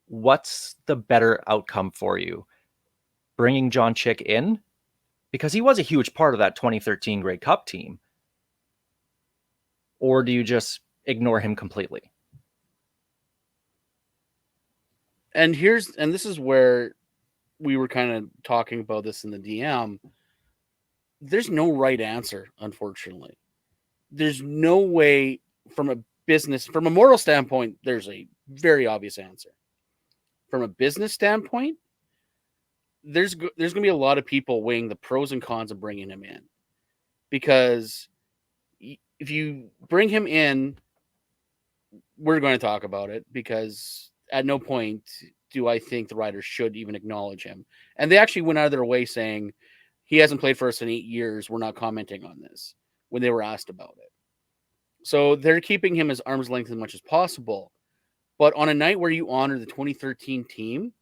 what's the better outcome for you? Bringing John Chick in? Because he was a huge part of that 2013 Grey Cup team. Or do you just ignore him completely? And this is where we were kind of talking about this in the DM. There's no right answer, unfortunately. There's no way from a moral standpoint, there's a very obvious answer. From a business standpoint, there's going to be a lot of people weighing the pros and cons of bringing him in. Because if you bring him in, we're going to talk about it, because at no point do I think the Riders should even acknowledge him. And they actually went out of their way saying, he hasn't played for us in 8 years. We're not commenting on this, when they were asked about it. So they're keeping him as arm's length as much as possible. But on a night where you honor the 2013 team,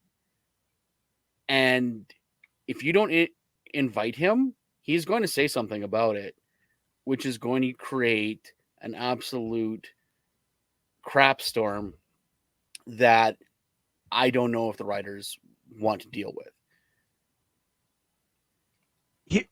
and if you don't invite him, he's going to say something about it, which is going to create an absolute crap storm that I don't know if the Riders want to deal with.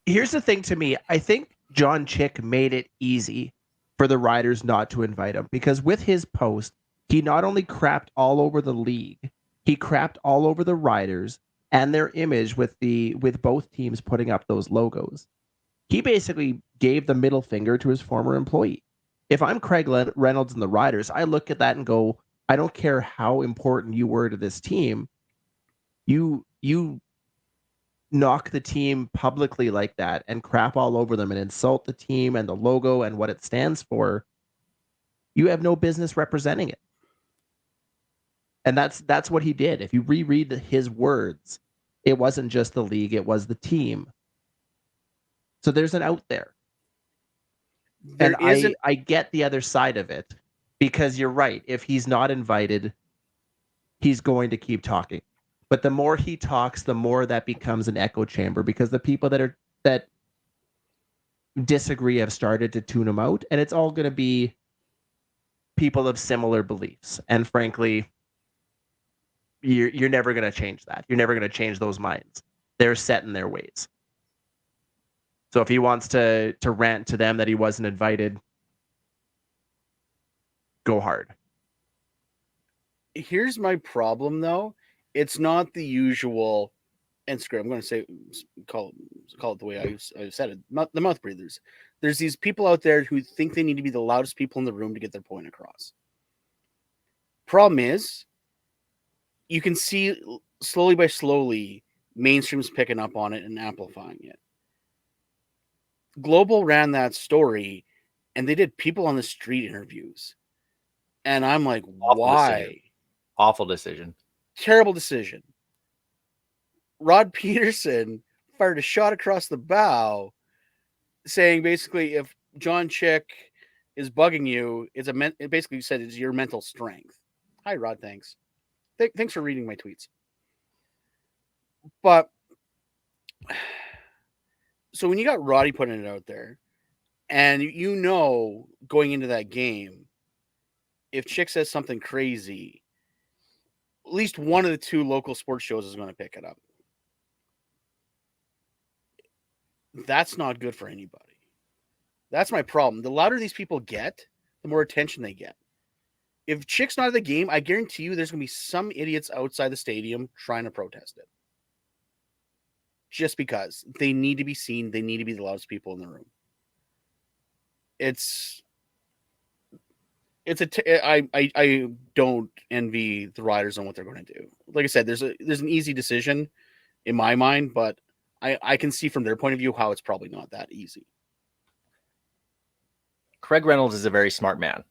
Here's the thing to me. I think John Chick made it easy for the Riders not to invite him, because with his post, he not only crapped all over the league, he crapped all over the Riders and their image with both teams putting up those logos. He basically gave the middle finger to his former employee. If I'm Craig Reynolds and the Riders, I look at that and go, I don't care how important you were to this team. You knock the team publicly like that and crap all over them and insult the team and the logo and what it stands for. You have no business representing it. And that's what he did. If you reread his words, it wasn't just the league, it was the team. So there's an out there. I get the other side of it, because you're right. If he's not invited, he's going to keep talking. But the more he talks, the more that becomes an echo chamber, because the people that disagree have started to tune him out, and it's all going to be people of similar beliefs. And frankly, you're never going to change that. You're never going to change those minds. They're set in their ways. So if he wants to rant to them that he wasn't invited, go hard. Here's my problem, though. It's not the usual Instagram. I'm going to say, call it the way I said it. The mouth breathers. There's these people out there who think they need to be the loudest people in the room to get their point across. Problem is, you can see slowly by slowly, mainstream's picking up on it and amplifying it. Global ran that story, and they did people on the street interviews. And I'm like, why? Awful decision. Terrible decision. Rod Peterson fired a shot across the bow, saying basically, if John Chick is bugging you, it basically said it's your mental strength. Hi, Rod. Thanks. Thanks for reading my tweets. But so when you got Roddy putting it out there, and you know going into that game, if Chick says something crazy, at least one of the two local sports shows is going to pick it up. That's not good for anybody. That's my problem. The louder these people get, the more attention they get. If Chick's not at the game, I guarantee you there's going to be some idiots outside the stadium trying to protest it. Just because they need to be seen, they need to be the loudest people in the room. I don't envy the Riders on what they're going to do. Like I said, there's an easy decision in my mind, but I can see from their point of view how it's probably not that easy. Craig Reynolds is a very smart man,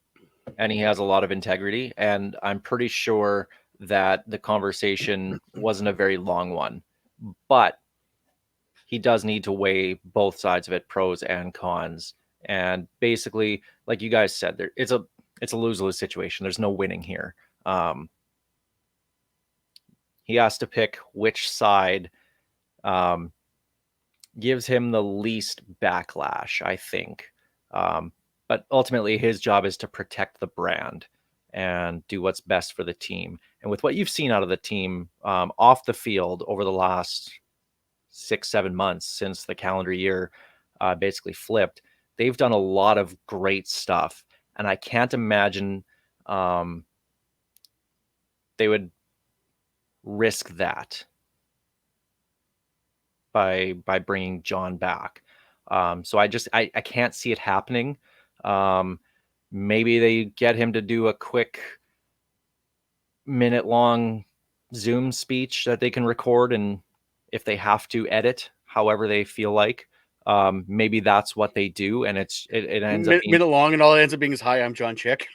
and he has a lot of integrity, and I'm pretty sure that the conversation wasn't a very long one, but he does need to weigh both sides of it, pros and cons. And basically, like you guys said, it's a lose-lose situation. There's no winning here. He has to pick which side gives him the least backlash, I think. But ultimately, his job is to protect the brand and do what's best for the team. And with what you've seen out of the team off the field over the last 6-7 months since the calendar year basically flipped, they've done a lot of great stuff. And I can't imagine they would risk that by bringing John back. So I can't see it happening. Maybe they get him to do a quick minute-long Zoom speech that they can record, and if they have to edit however they feel like, maybe that's what they do, and it ends up being minute long, and all it ends up being is, "Hi, I'm John Chick."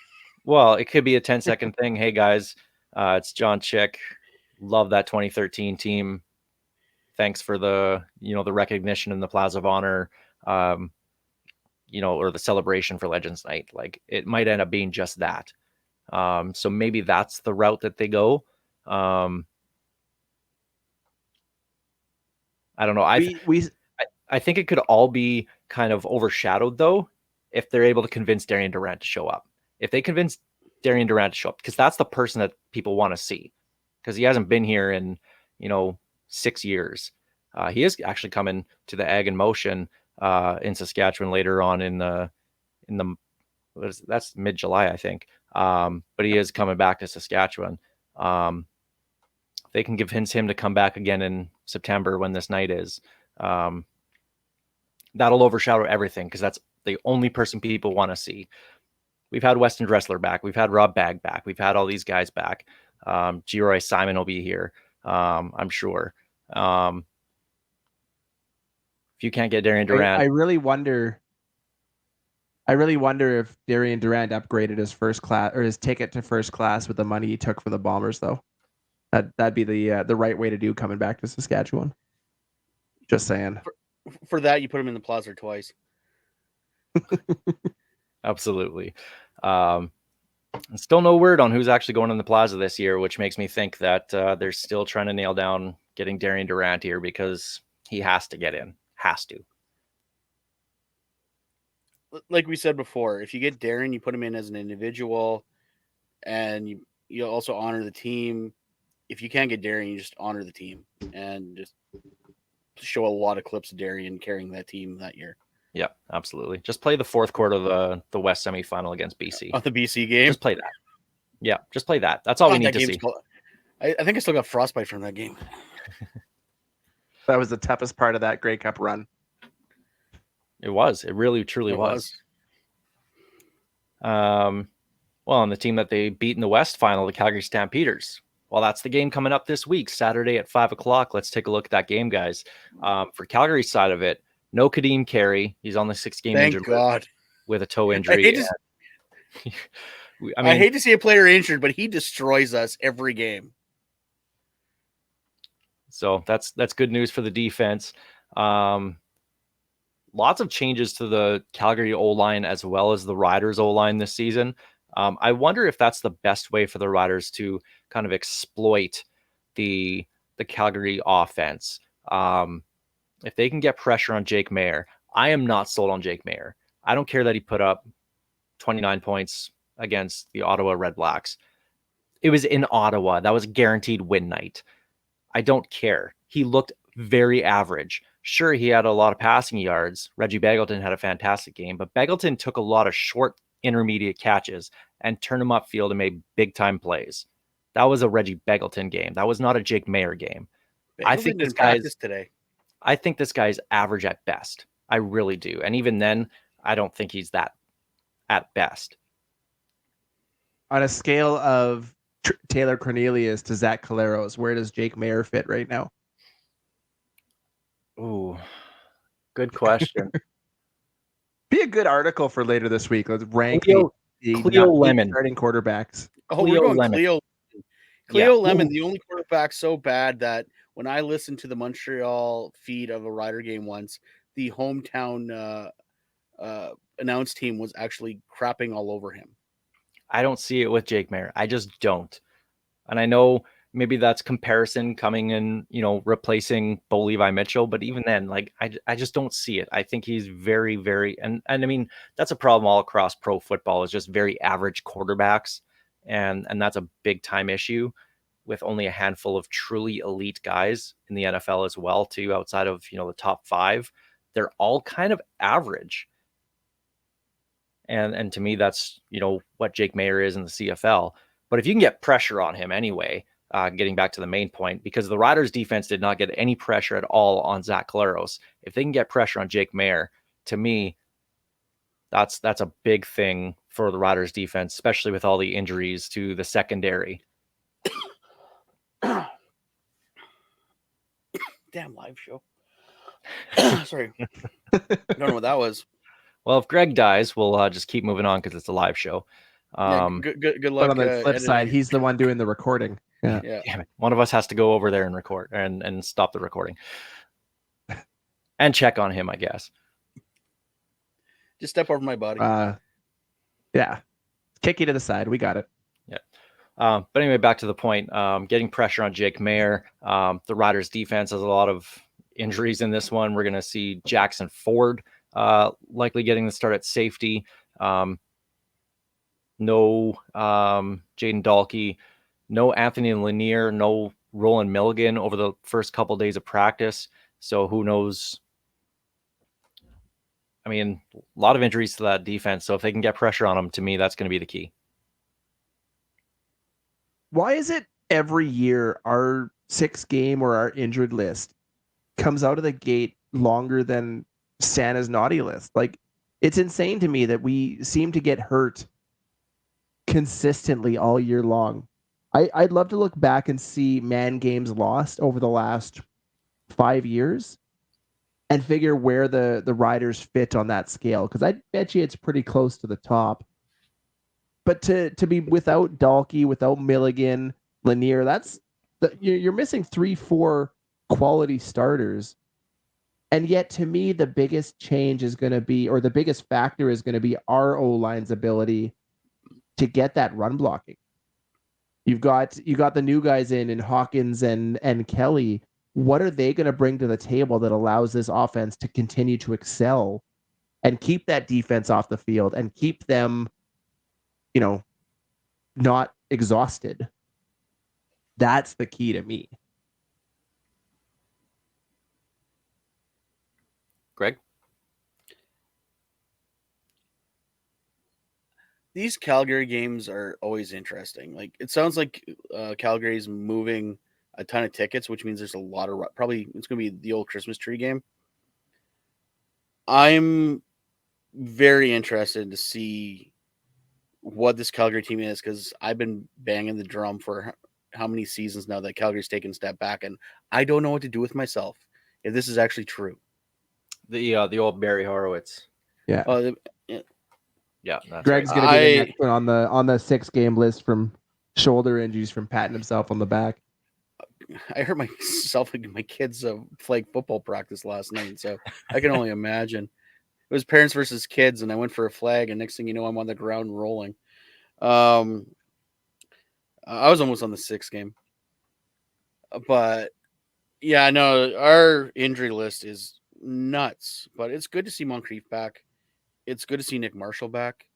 well, it could be a 10-second thing. Hey guys, it's John Chick. Love that 2013 team. Thanks for the recognition in the Plaza of Honor, or the celebration for Legends Night. Like, it might end up being just that. So maybe that's the route that they go. I don't know. I think it could all be kind of overshadowed, though, if they're able to convince Darian Durant to show up. If they convince Darian Durant to show up, because that's the person that people want to see, because he hasn't been here in 6 years. He is actually coming to the Ag in Motion in Saskatchewan later on in the that's mid-July, I think. But he is coming back to Saskatchewan. They can convince him to come back again in September when this night is. That'll overshadow everything, because that's the only person people want to see. We've had Weston Dressler back. We've had Rob Bagg back. We've had all these guys back. G-Roy Simon will be here, I'm sure. If you can't get Darian Durant, I really wonder if Darian Durant upgraded his first class or his ticket to first class with the money he took from the Bombers, though. That'd be the right way to do coming back to Saskatchewan. Just saying. For that, you put him in the Plaza twice. absolutely. Still no word on who's actually going in the Plaza this year, which makes me think that they're still trying to nail down getting Darian Durant here, because he has to get in. Has to. Like we said before, if you get Darren, you put him in as an individual, and you also honor the team. If you can't get Darren, you just honor the team and just show a lot of clips of Darren carrying that team that year. Yeah, absolutely. Just play the fourth quarter of the West semifinal against BC. The BC game. Just play that. Yeah, just play that. That's all we need to see. I think I still got frostbite from that game. That was the toughest part of that Grey Cup run. It was. It really, truly was. Well, and the team that they beat in the West final, the Calgary Stampeders. Well, that's the game coming up this week, Saturday at 5:00. Let's take a look at that game, guys. For Calgary's side of it, no Kadeem Carey. He's on the 6-game Thank injured God. with a toe injury. I hate to see a player injured, but he destroys us every game. So that's good news for the defense. Lots of changes to the Calgary O-line as well as the Riders O-line this season. I wonder if that's the best way for the Riders to kind of exploit the Calgary offense. If they can get pressure on Jake Maier, I am not sold on Jake Maier. I don't care that he put up 29 points against the Ottawa Red Blacks. It was in Ottawa. That was a guaranteed win night. I don't care. He looked very average. Sure, he had a lot of passing yards. Reggie Begelton had a fantastic game, but Begelton took a lot of short intermediate catches and turned them upfield and made big-time plays. That was a Reggie Begelton game. That was not a Jake Maier game. I think this guy's today. I think this guy's average at best. I really do. And even then, I don't think he's that at best. On a scale of Taylor Cornelius to Zach Caleros, where does Jake Maier fit right now? Ooh, good question. Be a good article for later this week. Let's rank Cleo Lemon starting quarterbacks. We're going Lemon. Cleo Lemon, the only quarterback so bad that when I listened to the Montreal feed of a Rider game once, the hometown announced team was actually crapping all over him. I don't see it with Jake Maier. I just don't. And I know maybe that's comparison coming in, replacing Bo Levi Mitchell. But even then, like I just don't see it. I think he's very, very, and I mean that's a problem all across pro football is just very average quarterbacks, and that's a big time issue with only a handful of truly elite guys in the NFL as well too. Outside of the top 5, they're all kind of average. And to me, that's what Jake Mayer is in the CFL. But if you can get pressure on him anyway, getting back to the main point, because the Riders defense did not get any pressure at all on Zach Collaros. If they can get pressure on Jake Mayer, to me, that's a big thing for the Riders defense, especially with all the injuries to the secondary. Damn live show. Sorry. I don't know what that was. Well, if Greg dies, we'll just keep moving on because it's a live show. Good luck. But on the flip side, editing. he's the one doing the recording. Yeah. Damn it. One of us has to go over there and record and stop the recording and check on him, I guess. Just step over my body. Yeah. Kick you to the side. We got it. Yeah. But anyway, back to the point. Getting pressure on Jake Mayer. The Riders defense has a lot of injuries in this one. We're going to see Jackson Ford likely getting the start at safety. No Jaden Dahlke, no Anthony Lanier, no Roland Milligan over the first couple days of practice. So who knows? I mean, a lot of injuries to that defense. So if they can get pressure on them, to me, that's going to be the key. Why is it every year our 6-game or our injured list comes out of the gate longer than Santa's naughty list? Like, it's insane to me that we seem to get hurt consistently all year long. I'd love to look back and see man games lost over the last 5 years and figure where the Riders fit on that scale, because I bet you it's pretty close to the top. But to be without Dahlke, without Milligan, Lanier, you're missing 3-4 quality starters. And yet, to me, the biggest change is going to be, or the biggest factor is going to be our O-line's ability to get that run blocking. You got the new guys in Hawkins and Kelly. What are they going to bring to the table that allows this offense to continue to excel and keep that defense off the field and keep them, not exhausted? That's the key to me. Greg? These Calgary games are always interesting. Like, it sounds like Calgary's moving a ton of tickets, which means there's a lot of probably it's going to be the old Christmas tree game. I'm very interested to see what this Calgary team is, because I've been banging the drum for how many seasons now that Calgary's taken a step back, and I don't know what to do with myself if this is actually true. The old Barry Horowitz. Yeah. Yeah, that's Greg's right. going to be the next one on the 6-game list from shoulder injuries from patting himself on the back. I hurt myself in my kids' flag football practice last night, so I can only imagine. It was parents versus kids, and I went for a flag, and next thing you know, I'm on the ground rolling. I was almost on the 6th game. But, yeah, no, our injury list is nuts. But it's good to see Moncrief back. It's good to see Nick Marshall back.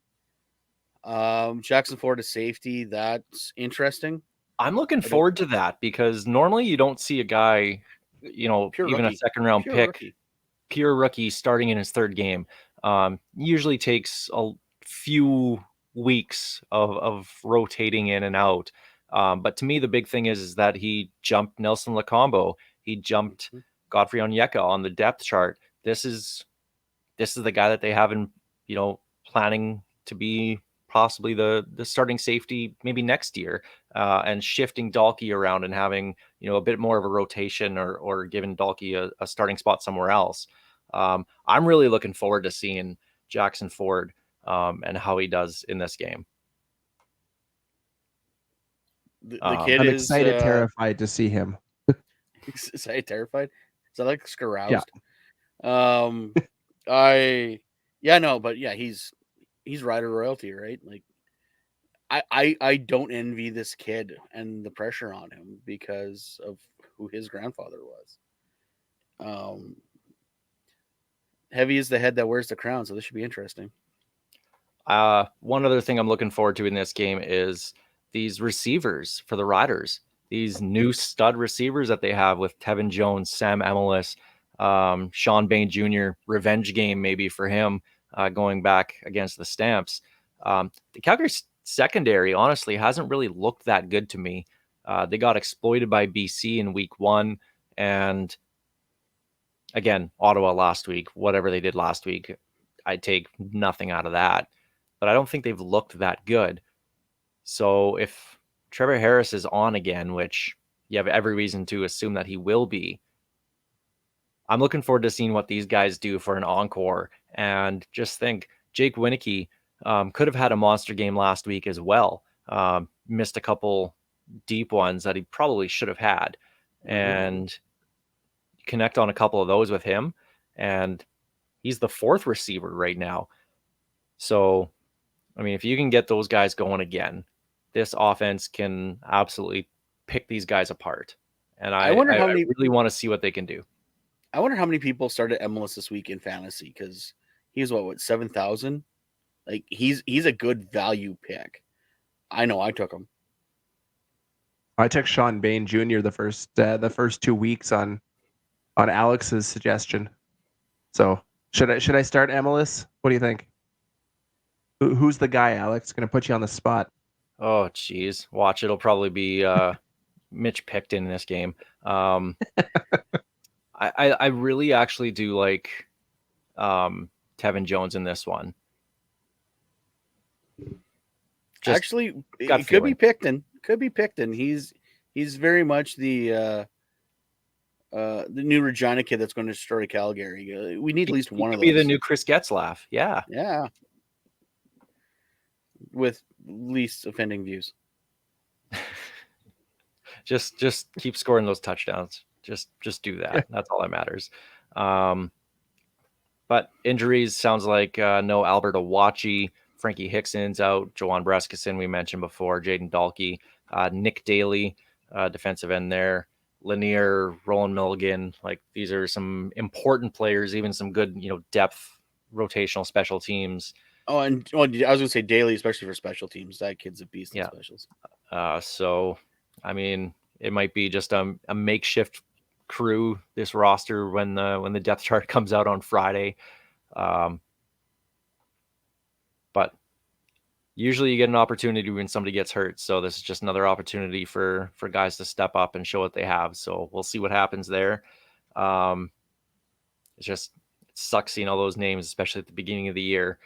Jackson Ford to safety, that's interesting. I'm looking forward to that, because normally you don't see a guy, Pure even rookie. a second-round Pure pick, rookie. pure rookie starting in his 3rd game. Usually takes a few weeks of rotating in and out. But to me, the big thing is that he jumped Nelson Lacombo. He jumped Godfrey Onyeka on the depth chart. This is the guy that they have in, planning to be possibly the starting safety maybe next year, and shifting Dahlke around and having, a bit more of a rotation or giving Dahlke a starting spot somewhere else. I'm really looking forward to seeing Jackson Ford and how he does in this game. The kid I'm is excited, terrified to see him. Excited, terrified? Is that like scaroused? Yeah. But yeah, he's Rider royalty, right? Like, I don't envy this kid and the pressure on him because of who his grandfather was. Heavy is the head that wears the crown, so this should be interesting. One other thing I'm looking forward to in this game is these receivers for the Riders. These new stud receivers that they have with Tevin Jones, Sam Emelis, Sean Bain Jr. Revenge game maybe for him going back against the Stamps. The Calgary secondary honestly hasn't really looked that good to me. They got exploited by BC in week 1, and again, Ottawa last week. Whatever they did last week, I take nothing out of that. But I don't think they've looked that good. So if Trevor Harris is on again, which you have every reason to assume that he will be, I'm looking forward to seeing what these guys do for an encore. And just think, Jake Winnipeg could have had a monster game last week as well. Missed a couple deep ones that he probably should have had. And connect on a couple of those with him. And he's the 4th receiver right now. So, I mean, if you can get those guys going again, this offense can absolutely pick these guys apart. And I really want to see what they can do. I wonder how many people started Emelis this week in fantasy, because he's what 7,000. Like he's a good value pick. I know I took him. I took Sean Bain Jr. the first 2 weeks on Alex's suggestion. So should I start Emelis? What do you think? Who's the guy, Alex? Going to put you on the spot. Oh, geez. Watch. It'll probably be Mitch Picton in this game. I really actually do like Tevin Jones in this one. Actually, it could be Picton. Could be Picton. He's very much the new Regina kid that's going to destroy Calgary. We need at least one of those. Be the new Chris Getzlaff. Yeah. Yeah. With least offending views. just keep scoring those touchdowns. Just do that. That's all that matters. But injuries sounds like no Albert Awachi, Frankie Hickson's out, Joanne Breskison we mentioned before, Jaden Dahlke, Nick Daly, defensive end there, Lanier, Roland Milligan. Like these are some important players, even some good, depth rotational special teams. Oh, and I was going to say Daly, especially for special teams. That kid's a beast in specials. So, I mean, it might be just a makeshift crew, this roster, when the depth chart comes out on Friday. But usually you get an opportunity when somebody gets hurt. So this is just another opportunity for guys to step up and show what they have. So we'll see what happens there. It sucks seeing all those names, especially at the beginning of the year.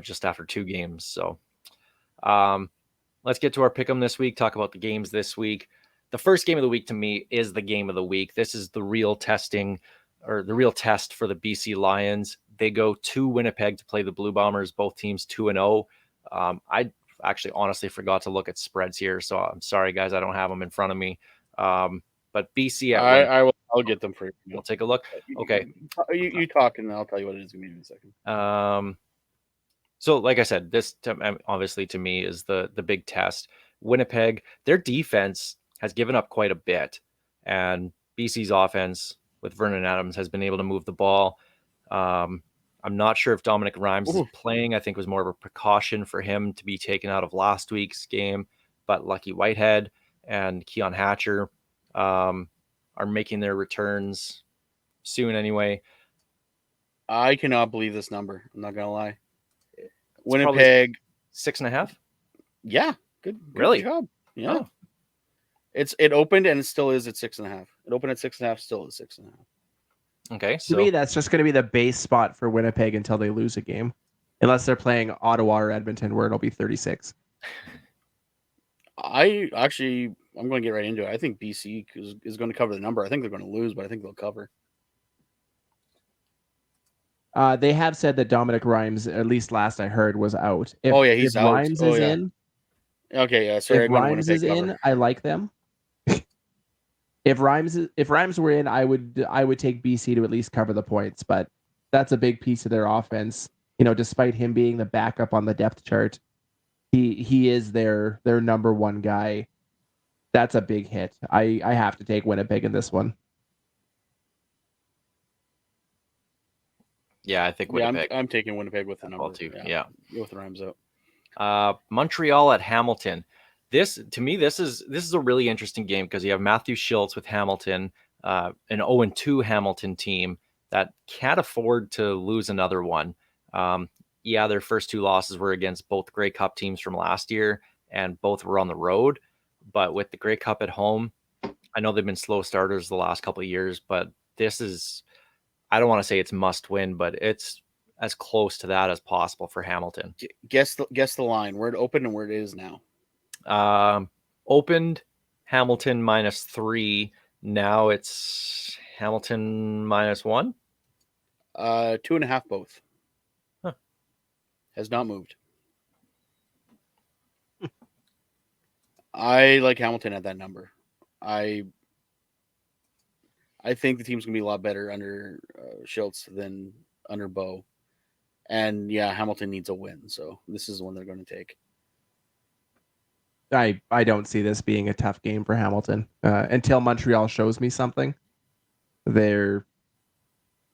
Just after 2 games. So let's get to our pick'em this week, talk about the games this week. The first game of the week to me is the game of the week. This is the real testing, or the real test for the BC Lions. They go to Winnipeg to play the Blue Bombers, both teams 2-0. I actually honestly forgot to look at spreads here, so I'm sorry guys, I don't have them in front of me. But BC I'll get them for you. We'll take a look. Okay. You talk and I'll tell you what it is in a second. So like I said, this obviously to me is the big test. Winnipeg, their defense has given up quite a bit, and BC's offense with Vernon Adams has been able to move the ball. I'm not sure if Dominic Rhymes is playing. I think it was more of a precaution for him to be taken out of last week's game, but Lucky Whitehead and Keon Hatcher are making their returns soon anyway. I cannot believe this number. I'm not going to lie. Winnipeg 6.5. Yeah, good really job. Yeah, oh. It opened and it still is at 6.5. It opened at 6.5, still is 6.5. Okay, to me that's just going to be the base spot for Winnipeg until they lose a game, unless they're playing Ottawa or Edmonton, where it'll be 36. I'm going to get right into it. I think BC is going to cover the number. I think they're going to lose, but I think they'll cover. They have said that Dominic Rhymes, at least last I heard, was out. He's out. Rhymes is in. Okay, yeah. Sorry, if Rhymes is in, I like them. If Rhymes were in, I would take BC to at least cover the points. But that's a big piece of their offense. Despite him being the backup on the depth chart, He is their number one guy. That's a big hit. I have to take Winnipeg in this one. Yeah, I think Yeah, Winnipeg. I'm taking Winnipeg with the Ball number. too. Yeah. Go with the Rams out. Montreal at Hamilton. This to me, this is a really interesting game because you have Matthew Schultz with Hamilton, an 0-2 Hamilton team that can't afford to lose another one. Yeah, their first two losses were against both Grey Cup teams from last year, and both were on the road. But with the Grey Cup at home, I know they've been slow starters the last couple of years, but this is, I don't want to say it's must win, but it's as close to that as possible for Hamilton. Guess the line. Where it opened and where it is now. Opened Hamilton -3. Now it's Hamilton -1. 2.5 both. Huh. Has not moved. I like Hamilton at that number. I think the team's gonna be a lot better under Schultz than under Bo. And yeah, Hamilton needs a win, so this is the one they're going to take. I don't see this being a tough game for Hamilton until Montreal shows me something. They're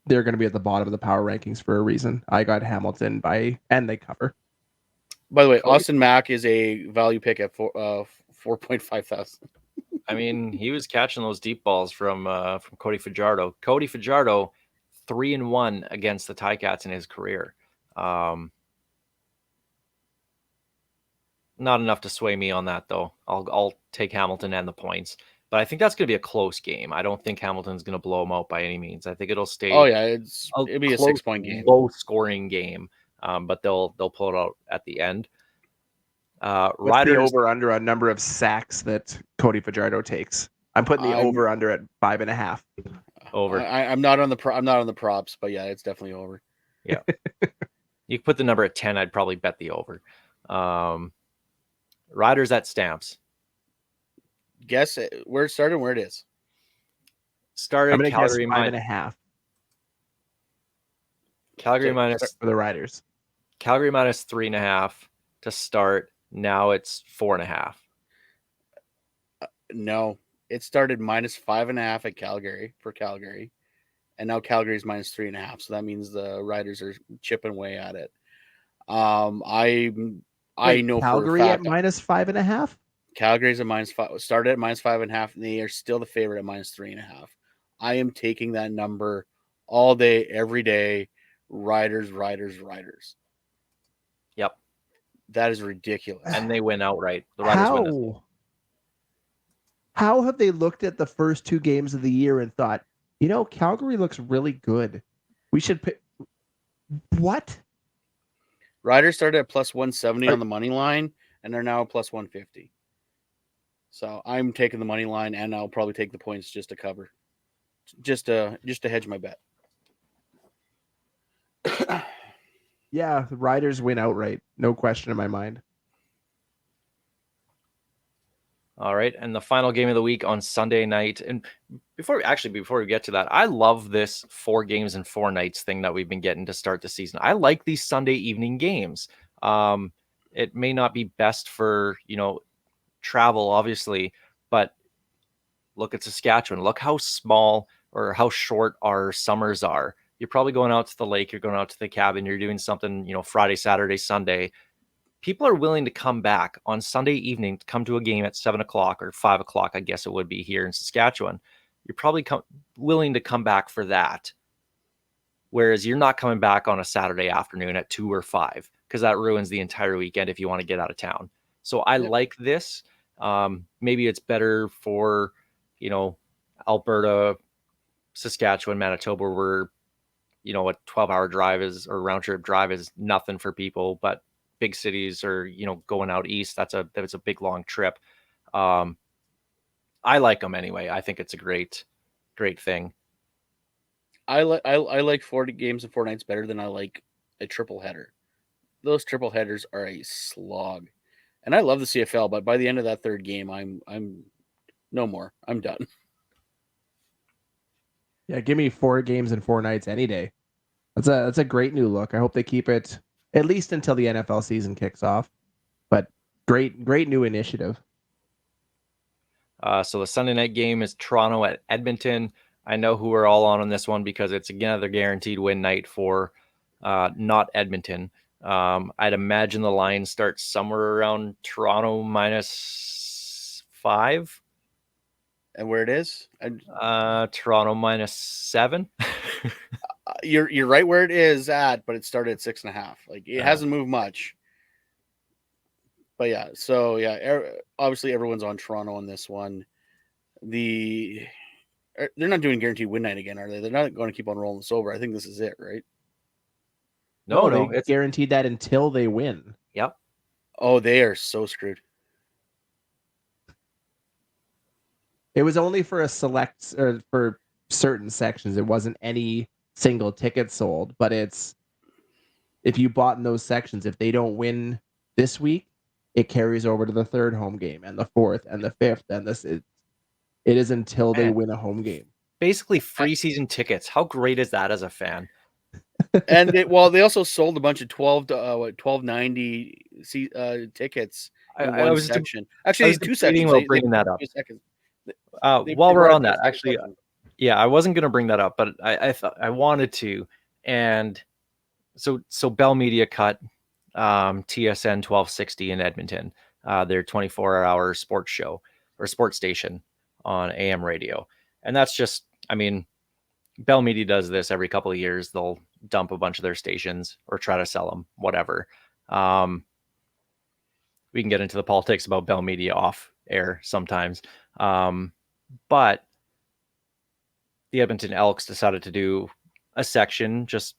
going to be at the bottom of the power rankings for a reason. I got Hamilton and they cover. By the way, Austin Mack is a value pick at 4.5 thousand. I mean, he was catching those deep balls from Cody Fajardo. Cody Fajardo, 3-1 against the Ticats in his career. Not enough to sway me on that, though. I'll take Hamilton and the points, but I think that's going to be a close game. I don't think Hamilton's going to blow them out by any means. I think it'll stay. Oh yeah, it'll be a 6-point game, low scoring game, but they'll pull it out at the end. Riders the over under a number of sacks that Cody Fajardo takes. I'm putting the over under at 5.5. Over. I'm not on the props, but yeah, it's definitely over. Yeah, you could put the number at 10. I'd probably bet the over. Riders at Stamps. Guess where it started and where it is. I'm going to guess 5.5. Calgary minus for the Riders. Calgary minus 3.5 to start. Now it's 4.5. No, it started minus 5.5 at Calgary for Calgary, and now Calgary's minus 3.5. So that means the Riders are chipping away at it. I know Calgary for a fact, at minus 5.5. Calgary's at minus 5. Started at minus 5.5, and they are still the favorite at minus 3.5. I am taking that number all day, every day. Riders. Yep, that is ridiculous. And they win outright. The Riders win this. How have they looked at the first two games of the year and thought, Calgary looks really good. We should pick. What? Riders started at plus 170 on the money line, and they're now plus 150. So I'm taking the money line, and I'll probably take the points just to cover, just to hedge my bet. Yeah, the Riders win outright, no question in my mind. All right, and the final game of the week on Sunday night. And before we get to that, I love this 4 games in 4 nights thing that we've been getting to start the season. I like these Sunday evening games. It may not be best for, travel, obviously, but look at Saskatchewan. Look how small or how short our summers are. You're probably going out to the lake, you're going out to the cabin, you're doing something, Friday, Saturday, Sunday. People are willing to come back on Sunday evening to come to a game at 7:00 or 5:00. I guess it would be here in Saskatchewan. You're probably willing to come back for that. Whereas you're not coming back on a Saturday afternoon at 2 or 5 because that ruins the entire weekend if you want to get out of town. So I like this. Maybe it's better for, Alberta, Saskatchewan, Manitoba, where, a 12-hour drive or round trip drive is nothing for people, but big cities or going out east, that's a big long trip. I like them anyway. I think it's a great thing. I like 40 games and 4 nights better than I like a triple header. Those triple headers are a slog, and I love the CFL. But by the end of that third game, I'm no more. I'm done. Yeah, give me 4 games and 4 nights any day. That's a great new look. I hope they keep it at least until the NFL season kicks off. But Great new initiative. So the Sunday night game is Toronto at Edmonton. I know who we're all on this one because it's another guaranteed win night for not Edmonton. I'd imagine the line starts somewhere around Toronto -5. And where it is, Toronto -7. you're right where it is at, but it started at 6.5. Like it hasn't moved much. But yeah, so yeah, obviously everyone's on Toronto on this one. They're not doing guaranteed win night again, are they? They're not going to keep on rolling this over. I think this is it, right? No, they it's guaranteed that until they win. Yep. Oh, they are so screwed. It was only for a select or for certain sections. It wasn't any single ticket sold, but it's if you bought in those sections, if they don't win this week, it carries over to the third home game and the fourth and the fifth, and it is until they win a home game. Basically free season tickets. How great is that as a fan? And they also sold a bunch of $12.90 tickets in one section. Actually, two sections. Bringing that up. They while we're brought on it to that, a actually, section. yeah, I wasn't going to bring that up, but I thought I wanted to, and so Bell Media cut TSN 1260 in Edmonton, their 24-hour sports show or sports station on AM radio, and that's just, I mean, Bell Media does this every couple of years. They'll dump a bunch of their stations or try to sell them, whatever. We can get into the politics about Bell Media off air sometimes. But the Edmonton Elks decided to do a section, just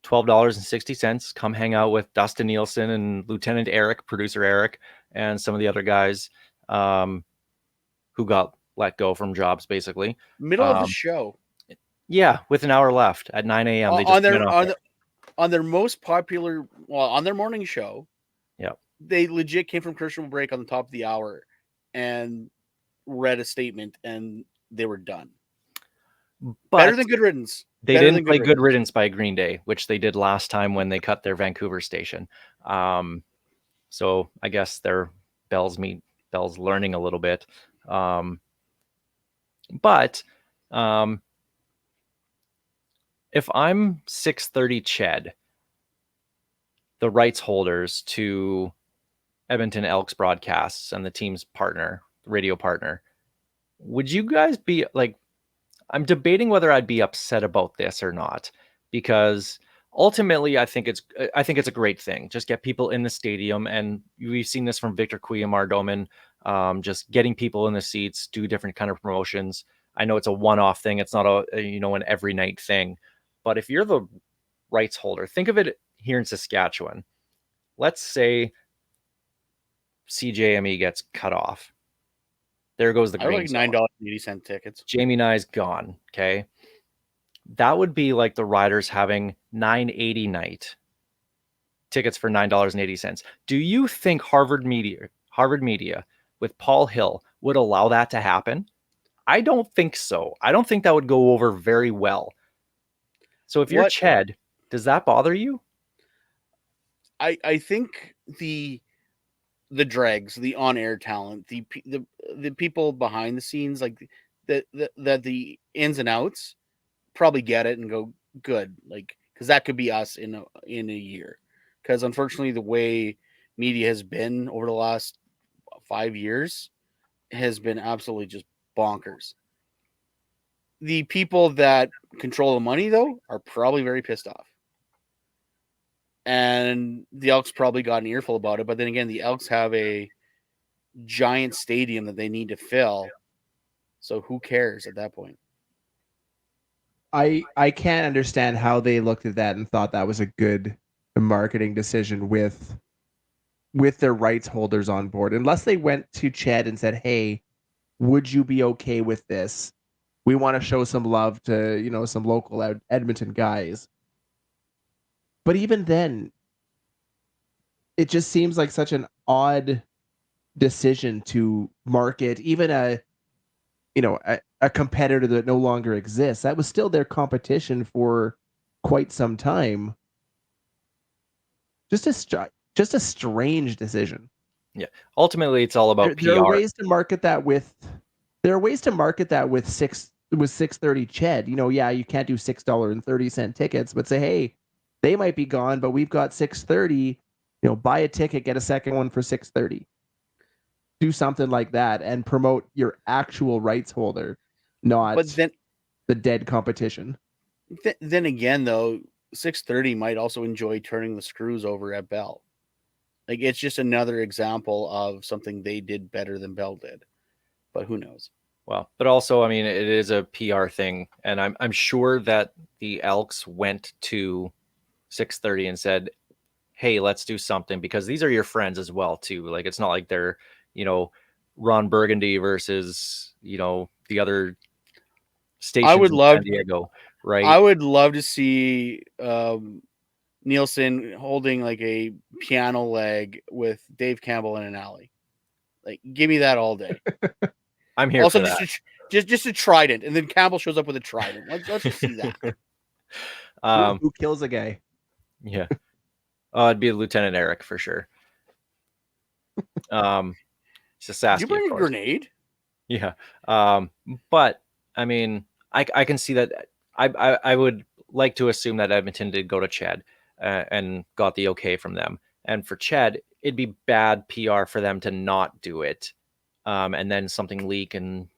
$12.60. Come hang out with Dustin Nielsen and Lieutenant Eric, producer Eric, and some of the other guys who got let go from jobs, basically. Middle of the show. Yeah, with an hour left at 9 a.m. They just on their most popular, on their morning show. Yeah, they legit came from commercial break on the top of the hour and read a statement, and they were done. But better than Good Riddance. They didn't play Good Riddance by Green Day, which they did last time when they cut their Vancouver station. So I guess their Bell's learning a little bit. But if I'm 630 Ched, the rights holders to Edmonton Elks broadcasts and the team's partner, radio partner, would you guys be like, I'm debating whether I'd be upset about this or not, because ultimately I think it's a great thing. Just get people in the stadium, and we've seen this from Victor Cuellar just getting people in the seats, do different kind of promotions. I know it's a one-off thing. It's not an every night thing. But if you're the rights holder, think of it here in Saskatchewan. Let's say CJME gets cut off. There goes the green. I like $9.80 tickets. Jamie Nye's gone. Okay. That would be like the Riders having $9.80 night tickets for $9.80. Do you think Harvard Media with Paul Hill would allow that to happen? I don't think so. I don't think that would go over very well. So if you're Ched, does that bother you? I think the dregs, the on-air talent, the people behind the scenes, like the ins and outs, probably get it and go good, like, because that could be us in a year. Because unfortunately, the way media has been over the last 5 years has been absolutely just bonkers. The people that control the money, though, are probably very pissed off. And the Elks probably got an earful about it. But then again, the Elks have a giant stadium that they need to fill. So who cares at that point? I can't understand how they looked at that and thought that was a good marketing decision with their rights holders on board. Unless they went to Ched and said, hey, would you be okay with this? We want to show some love to, some local Edmonton guys. But even then, it just seems like such an odd decision to market even a competitor that no longer exists. That was still their competition for quite some time. Just a strange decision. Ultimately, it's all about There are PR. ways to market that with. There are ways to market that with 630 Ched. Yeah, you can't do $6.30 tickets, but say, hey, they might be gone, but we've got 630. Buy a ticket, get a second one for 630. Do something like that and promote your actual rights holder, not But then the dead competition. then again, though, 630 might also enjoy turning the screws over at Bell. Like, it's just another example of something they did better than Bell did. But who knows? Well, but also, I mean, it is a PR thing, and I'm sure that the Elks went to 630 and said, "Hey, let's do something," because these are your friends as well, too. Like, it's not like they're, Ron Burgundy versus, the other stations in San Diego, right? I would love to see Nielsen holding like a piano leg with Dave Campbell in an alley. Like, give me that all day. I'm here Also, for that. just a trident, and then Campbell shows up with a trident. Let's just see that. Who kills a guy? Yeah. It'd be Lieutenant Eric for sure. It's a Sasky, Did you bring of a course. grenade? Yeah. But I mean, I can see that. I would like to assume that Edmonton did go to Ched and got the okay from them. And for Ched, it'd be bad PR for them to not do it, and then something leak and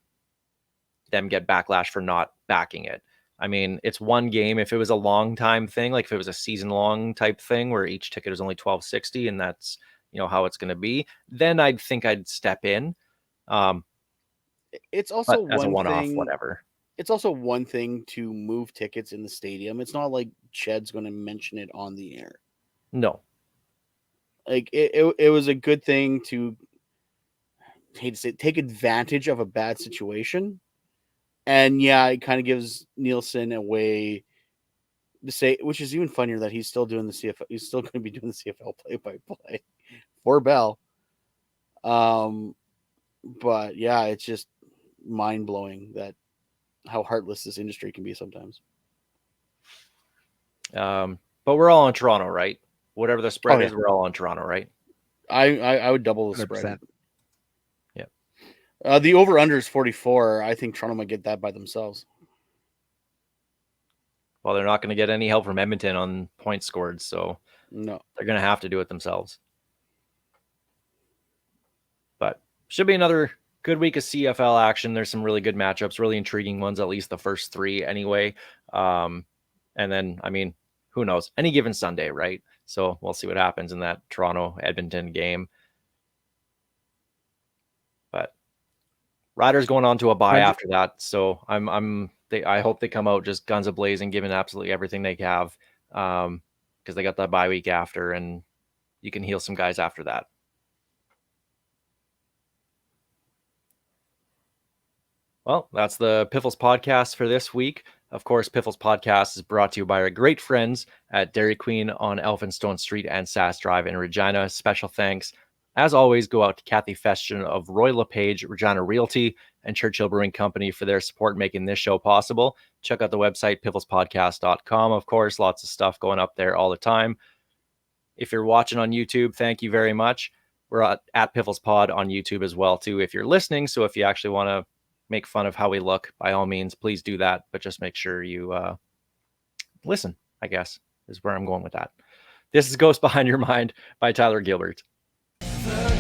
them get backlash for not backing it. I mean, it's one game. If it was a long time thing, like if it was a season long type thing where each ticket is only $12.60 and that's how it's going to be, then I'd think I'd step in. It's also But as a one one-off, thing. whatever. It's also one thing to move tickets in the stadium. It's not like Ched's going to mention it on the air. No. Like, it was a good thing to, hate to say, take advantage of a bad situation. And yeah, it kind of gives Nielsen a way to say, which is even funnier that he's still doing the CFL. He's still going to be doing the CFL play-by-play for Bell. But yeah, it's just mind-blowing that how heartless this industry can be sometimes. But we're all in Toronto, right? Whatever the spread yeah. is, we're all in Toronto, right? I would double the 100%. spread. Yeah. The over-under is 44. I think Toronto might get that by themselves. Well, they're not going to get any help from Edmonton on points scored, so No. they're going to have to do it themselves. But should be another good week of CFL action. There's some really good matchups, really intriguing ones, at least the first three anyway. And then, I mean, who knows? Any given Sunday, right? So we'll see what happens in that Toronto-Edmonton game. But Riders going on to a bye after that, so I hope they come out just guns a-blazing, giving absolutely everything they have, because they got that bye week after, and you can heal some guys after that. Well, that's the Piffles podcast for this week. Of course, Piffles podcast is brought to you by our great friends at Dairy Queen on Elphinstone Street and Sass Drive in Regina. Special thanks, as always, go out to Kathy Festian of Roy LePage, Regina Realty, and Churchill Brewing Company for their support making this show possible. Check out the website, pifflespodcast.com. Of course, lots of stuff going up there all the time. If you're watching on YouTube, thank you very much. We're at Piffles Pod on YouTube as well, too, if you're listening. So if you actually want to make fun of how we look, by all means, please do that. But just make sure you listen, I guess, is where I'm going with that. This is Ghost Behind Your Mind by Tyler Gilbert. The